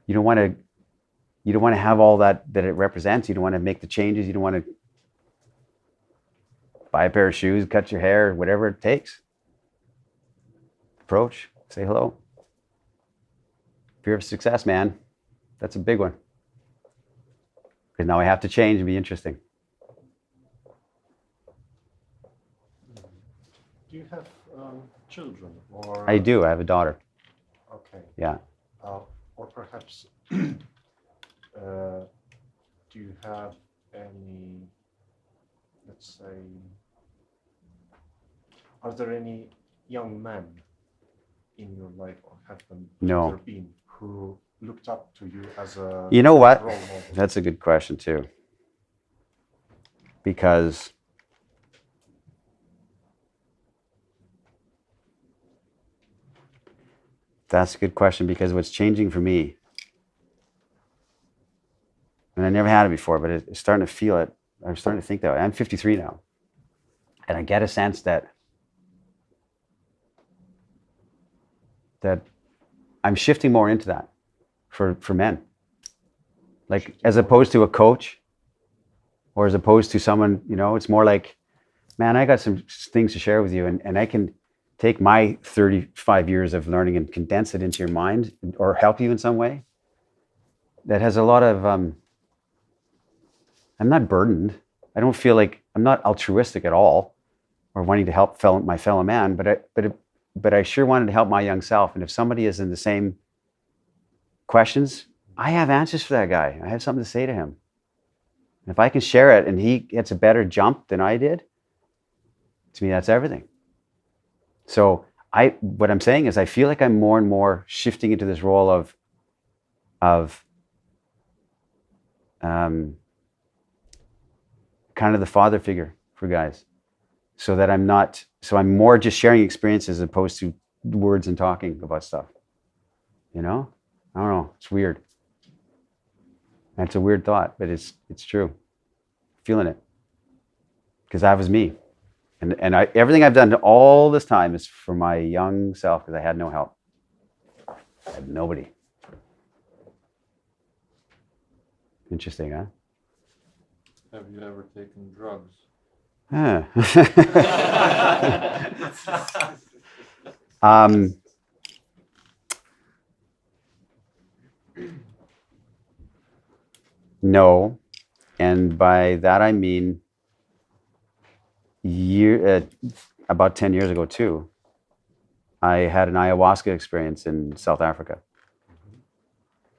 You don't want to have all that it represents. You don't want to make the changes. You don't want to buy a pair of shoes, cut your hair, whatever it takes. Approach, say hello. Fear of success, man. That's a big one. Because now I have to change and be interesting. Do you have children? Or I do. I have a daughter. Okay. Yeah. Or perhaps, do you have any, let's say, are there any young men in your life, or have No. there been, who looked up to you as a You know what? role model? That's a good question too. Because that's a good question, because what's changing for me And I never had it before, but it's starting to feel it. I'm starting to think that way. I'm 53 now. And I get a sense that I'm shifting more into that for men. Like, as opposed to a coach, or as opposed to someone, it's more like, man, I got some things to share with you, and I can take my 35 years of learning and condense it into your mind, or help you in some way. That has a lot of, I'm not burdened. I don't feel like, I'm not altruistic at all, or wanting to help my fellow man, but I sure wanted to help my young self. And if somebody is in the same questions, I have answers for that guy. I have something to say to him. And if I can share it and he gets a better jump than I did, to me, that's everything. So what I'm saying is, I feel like I'm more and more shifting into this role of kind of the father figure for guys, so I'm more just sharing experiences as opposed to words and talking about stuff. I don't know. It's weird. That's a weird thought, but it's true. Feeling it, because that was me, and everything I've done all this time is for my young self, because I had no help. I had nobody. Interesting, huh? Have you ever taken drugs? No, and by that I mean about 10 years ago too. I had an ayahuasca experience in South Africa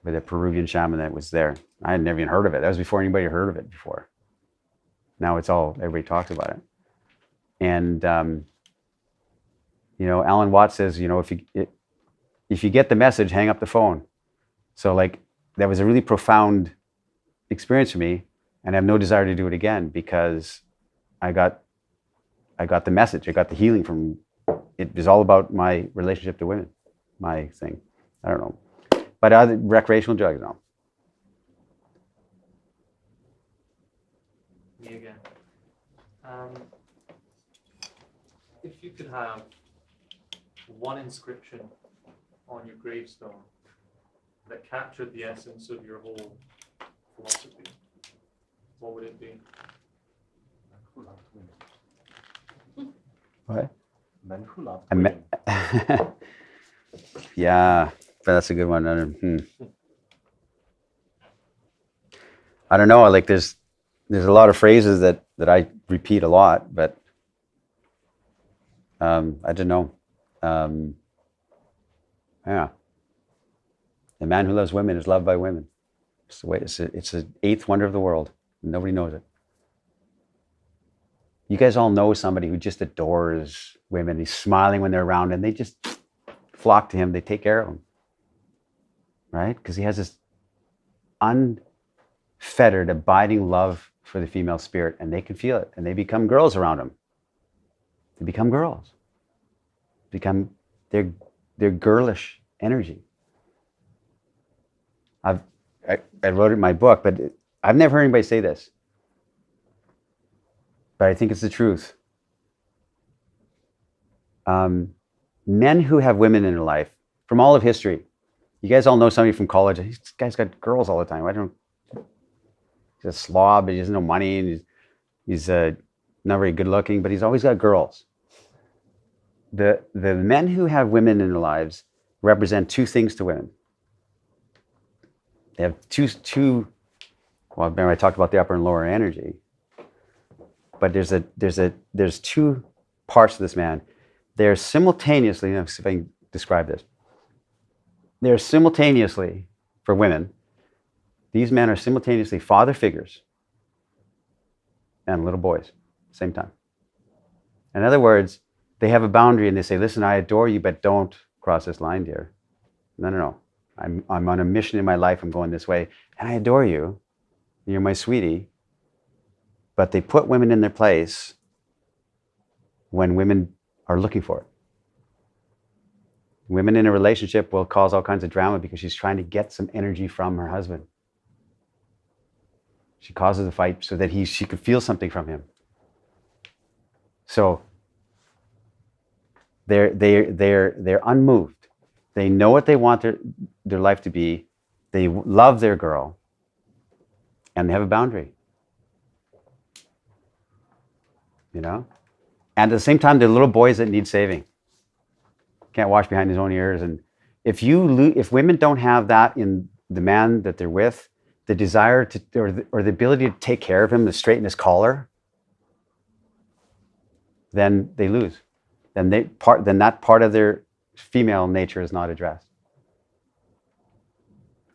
with a Peruvian shaman that was there. I had never even heard of it. That was before anybody heard of it before. Now everybody talks about it. And Alan Watts says, if you get the message, hang up the phone. So like, that was a really profound experience for me, and I have no desire to do it again, because I got the message. I got the healing from it. Was all about my relationship to women, my thing. I don't know, but other recreational drugs, no. Me again. If you could have one inscription on your gravestone that captured the essence of your whole philosophy, what would it be? Men who loved women. What? Men who loved women. Yeah, that's a good one. I don't know. Like, there's a lot of phrases that I repeat a lot, but I don't know. Yeah, the man who loves women is loved by women. It's the way. It's the eighth wonder of the world. Nobody knows it. You guys all know somebody who just adores women. He's smiling when they're around, and they just flock to him. They take care of him, right? Because he has this unfettered, abiding love for the female spirit, and they can feel it, and they become girls around him. They become girls. Become their girlish energy. I wrote it in my book, but I've never heard anybody say this. But I think it's the truth. Men who have women in their life from all of history. You guys all know somebody from college. This guy's got girls all the time. He's a slob. He has no money. And he's not very good looking, but he's always got girls. The men who have women in their lives represent two things to women. They have two. Well, remember I talked about the upper and lower energy. But there's two parts to this man. They're simultaneously, let's see if I can describe this. They're simultaneously, for women, these men are simultaneously father figures and little boys at the same time. In other words, they have a boundary and they say, listen, I adore you, but don't cross this line, dear. No. I'm on a mission in my life. I'm going this way, and I adore you. You're my sweetie. But they put women in their place when women are looking for it. Women in a relationship will cause all kinds of drama because she's trying to get some energy from her husband. She causes a fight so that she could feel something from him. So they're unmoved. They know what they want their life to be. They love their girl, and they have a boundary. You know, and at the same time, they're little boys that need saving. Can't wash behind his own ears. And if women don't have that in the man that they're with, the desire to or the ability to take care of him, to straighten his collar, then they lose. Then that part of their female nature is not addressed.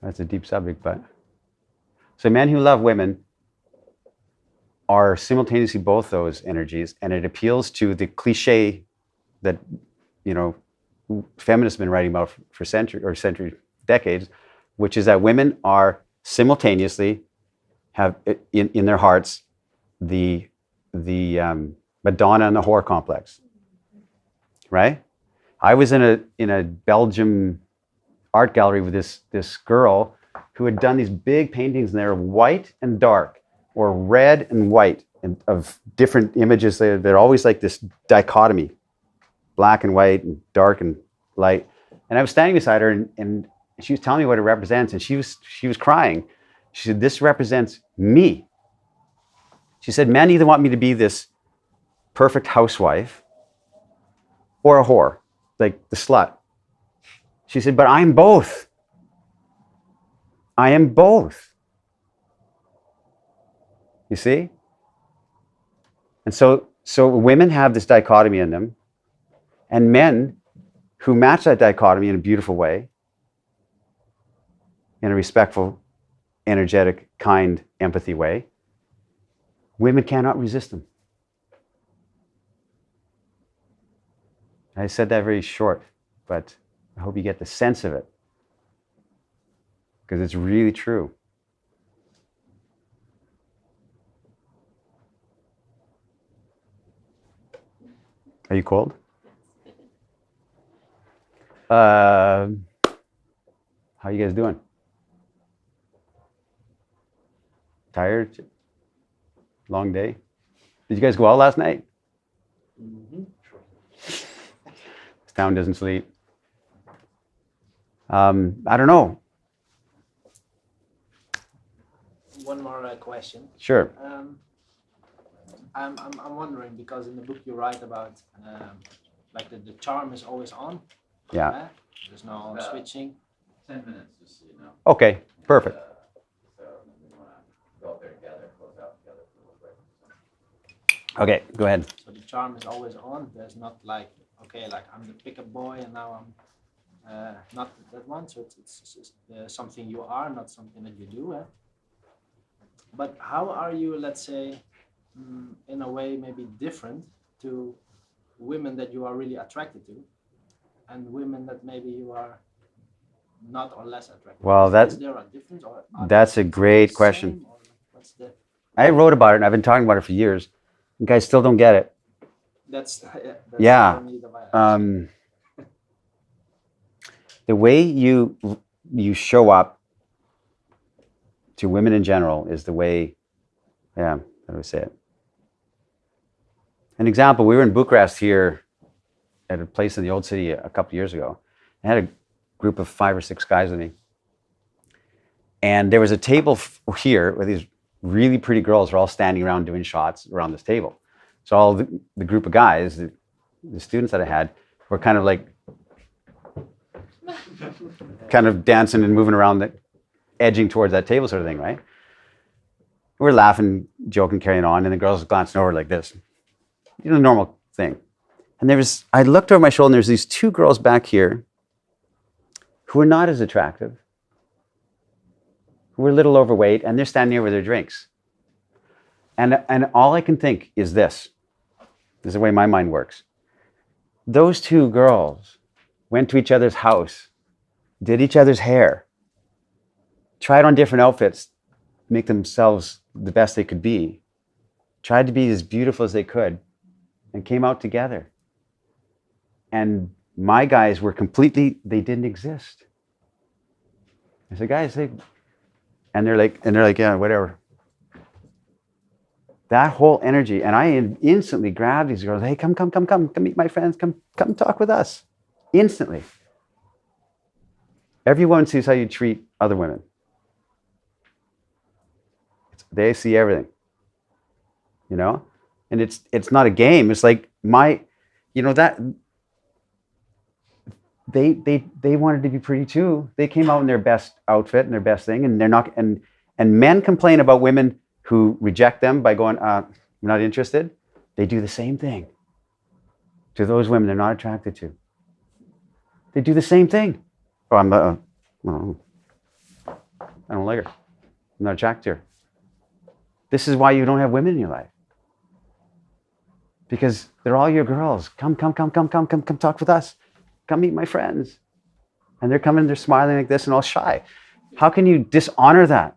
That's a deep subject, but so men who love women are simultaneously both those energies, and it appeals to the cliche that, you know, feminists have been writing about for decades, which is that women are simultaneously have in their hearts the Madonna and the whore complex, right? I was in a Belgium art gallery with this girl who had done these big paintings, and they were white and dark, or red and white, and of different images. They're always like this dichotomy, black and white and dark and light. And I was standing beside her, and she was telling me what it represents, and she was crying. She said, "This represents me." She said, "Men either want me to be this perfect housewife or a whore, like the slut." She said, "But I'm both. I am both." You see? And so women have this dichotomy in them, and men who match that dichotomy in a beautiful way, in a respectful, energetic, kind, empathy way, women cannot resist them. I said that very short, but I hope you get the sense of it, because it's really true. Are you cold? How are you guys doing? Tired? Long day? Did you guys go out last night? Mm-hmm. This town doesn't sleep. I don't know. One more question. Sure. I'm wondering, because in the book you write about like the charm is always on. Yeah. There's no switching. 10 minutes, just so you know. Okay, perfect. So we want to go up there together, close out together for a little bit. Okay, go ahead. So the charm is always on. There's not like, okay, like I'm the pickup boy and now I'm not that one. So it's something you are, not something that you do. But how are you, let's say, in a way maybe different to women that you are really attracted to, and women that maybe you are not or less attracted Well, to? Is there a difference? Or that's a great question. Same, or what's the, I wrote about it, and I've been talking about it for years. You guys still don't get it. that's Yeah. for me the violence. The way you show up to women in general is the way, how do I say it? An example, we were in Bucharest here at a place in the old city a couple of years ago. I had a group of 5 or 6 guys with me. And there was a table here where these really pretty girls were all standing around doing shots around this table. So all the group of guys, the students that I had, were kind of like, kind of dancing and moving around, edging towards that table sort of thing, right? We're laughing, joking, carrying on, and the girls glancing over like this. You know, the normal thing. And I looked over my shoulder, and there's these 2 girls back here who are not as attractive, who are a little overweight, and they're standing here with their drinks. And all I can think is this. This is the way my mind works. Those 2 girls went to each other's house, did each other's hair, tried on different outfits, make themselves the best they could be, tried to be as beautiful as they could, and came out together. And my guys were they didn't exist. I said, guys, and they're like, yeah, whatever. That whole energy, and I instantly grabbed these girls. Hey, come meet my friends. Come talk with us. Instantly. Every woman sees how you treat other women. They see everything. You know, and it's not a game. It's like that they wanted to be pretty too. They came out in their best outfit and their best thing, and they're not. And men complain about women who reject them by going, "I'm not interested." They do the same thing to those women they're not attracted to. They do the same thing. Oh, I don't like her. I'm not attracted to her. This is why you don't have women in your life. Because they're all your girls. Come talk with us. Come meet my friends. And they're coming, they're smiling like this and all shy. How can you dishonor that?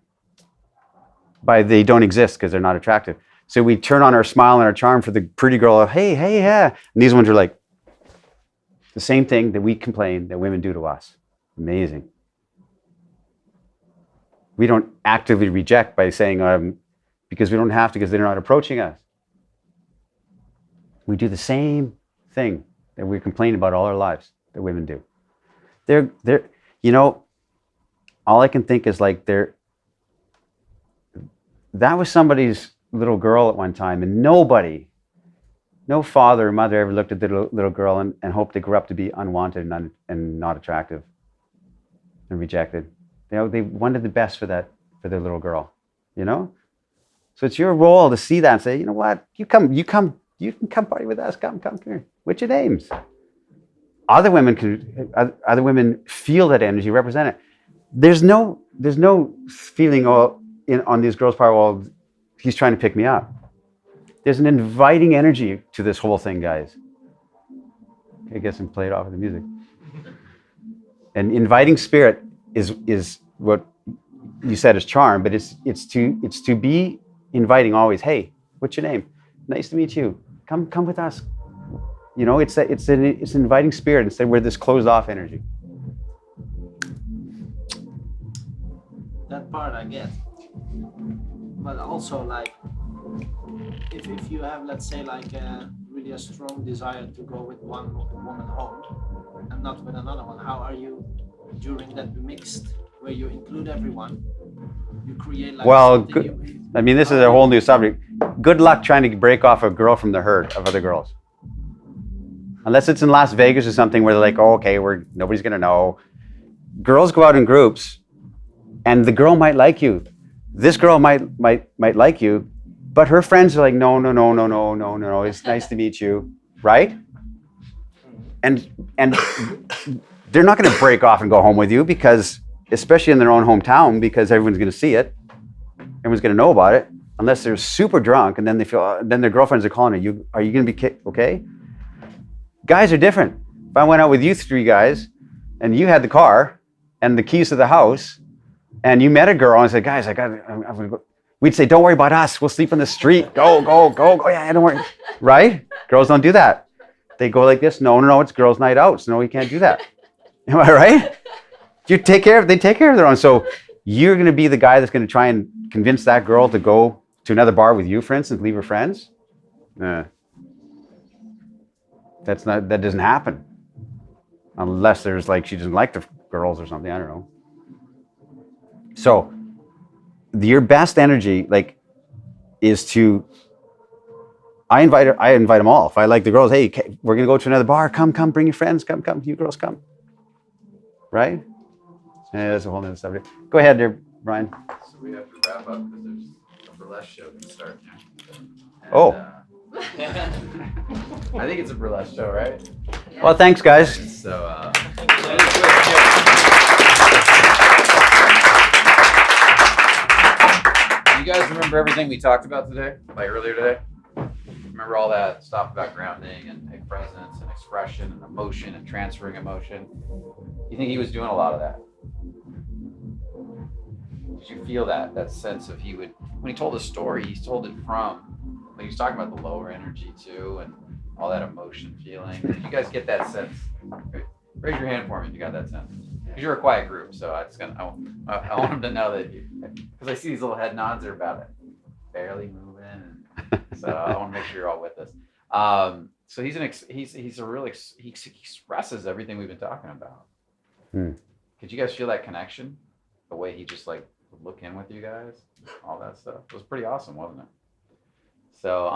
By they don't exist because they're not attractive. So we turn on our smile and our charm for the pretty girl of, hey, yeah. And these ones are like, the same thing that we complain that women do to us. Amazing. We don't actively reject by saying, because we don't have to, because they're not approaching us. We do the same thing that we complain about all our lives that women do. They're all I can think is like that was somebody's little girl at one time, and no father or mother ever looked at the little girl and hoped they grew up to be unwanted and not attractive and rejected. They wanted the best for their little girl, So it's your role to see that and say, you know what, you can come party with us. Come here. What's your names? Other women feel that energy, represent it. There's no feeling on these girls' part. Well, he's trying to pick me up. There's an inviting energy to this whole thing, guys. I guess I'm played off with the music. An inviting spirit is what you said is charm, but it's to be inviting always. Hey, what's your name? Nice to meet you. Come with us. It's an inviting spirit instead we're this closed off energy. That part I get. But also like if you have, let's say, like really a strong desire to go with one woman home and not with another one, how are you during that mixed where you include everyone? You create like this is a whole new subject. Good luck trying to break off a girl from the herd of other girls. Unless it's in Las Vegas or something where they're like, oh, okay, nobody's gonna know. Girls go out in groups, and the girl might like you. This girl might like you, but her friends are like, no. It's nice to meet you, right? And they're not gonna break off and go home with you because, especially in their own hometown, because everyone's gonna see it, everyone's gonna know about it. Unless they're super drunk, and then then their girlfriends are calling her. Are you going to be okay? Guys are different. If I went out with you three guys, and you had the car and the keys to the house, and you met a girl and said, "Guys, I'm going to go," we'd say, "Don't worry about us. We'll sleep on the street. Go. Yeah, don't worry." Right? Girls don't do that. They go like this. No. It's girls' night out. So no, we can't do that. Am I right? They take care of their own. So you're going to be the guy that's going to try and convince that girl to go to another bar with you, for instance, leave her friends? That doesn't happen. Unless there's like, she doesn't like the girls or something, I don't know. So, your best energy, like, is to, I invite them all. If I like the girls, hey, we're going to go to another bar, come, bring your friends, come, you girls come. Right? Yeah, that's a whole nother subject. Go ahead there, Brian. So we have to wrap up because there's a burlesque show to start now. I think it's a burlesque show, right? Well, thanks, guys. So, you guys remember everything we talked about today, like earlier today? Remember all that stuff about grounding and presence and expression and emotion and transferring emotion? You think he was doing a lot of that? Did you feel that sense of when he told the story, he told it from, like he was talking about the lower energy too and all that emotion feeling. Did you guys get that sense? Raise your hand for me if you got that sense. Because you're a quiet group, so I want them to know that because I see these little head nods are about it. Barely moving. So I want to make sure you're all with us. So he's a real he expresses everything we've been talking about. Could you guys feel that connection? The way he just like would look in with you guys, all that stuff. It was pretty awesome, wasn't it? So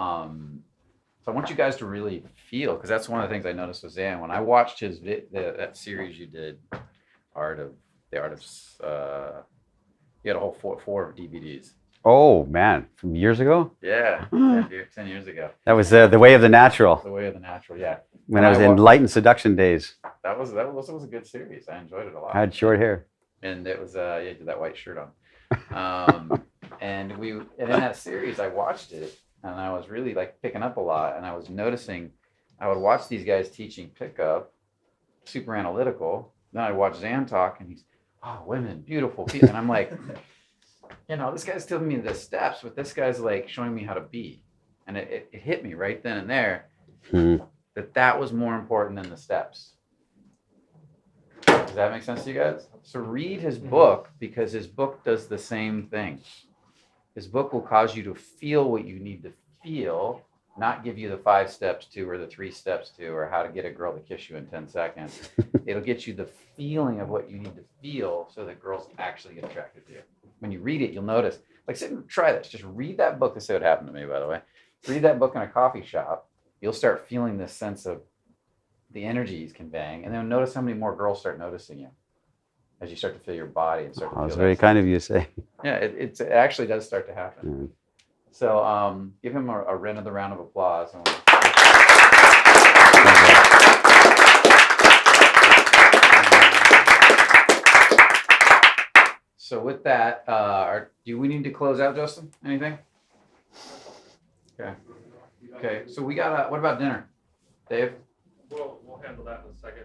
so I want you guys to really feel, because that's one of the things I noticed with Zan when I watched his that series you did, the art of you had a whole four DVDs. Oh man, from years ago. Yeah, 10 years ago. That was the way of the natural. The Way of the Natural, yeah. When I was in Light and Seduction days. That was a good series. I enjoyed it a lot. I had short hair. And it was you had that white shirt on. And in that series I watched it and I was really like picking up a lot, and I was noticing I would watch these guys teaching pickup, super analytical. Then I'd watch Zan talk and he's, oh, women, beautiful people. And I'm like, this guy's telling me the steps, but this guy's like showing me how to be. And it hit me right then and there that was more important than the steps. Does that make sense to you guys? So read his book, because his book does the same thing. His book will cause you to feel what you need to feel, not give you the 5 steps to or the 3 steps to or how to get a girl to kiss you in 10 seconds. It'll get you the feeling of what you need to feel so that girls actually get attracted to you. When you read it, you'll notice, like, sit and try this. Just read that book. This is what happened to me, by the way. Read that book in a coffee shop. You'll start feeling this sense of the energy he's conveying, and then notice how many more girls start noticing you as you start to feel your body and start to Oh, feel it's that very sense. kind of you to say. Yeah, it actually does start to happen. So give him a another round of applause. So with that, do we need to close out, Justin? Anything? Okay. Okay. So we got. What about dinner, Dave? We'll handle that in a second.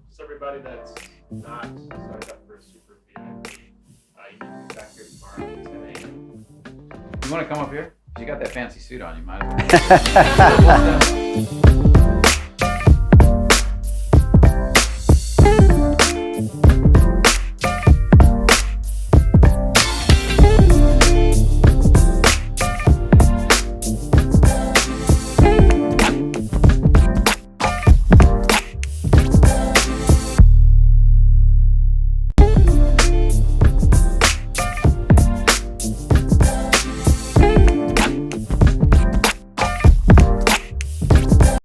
Just everybody that's not signed up for a super VIP, you can be back here tomorrow at 10 a.m. You want to come up here? You got that fancy suit on. You might as well.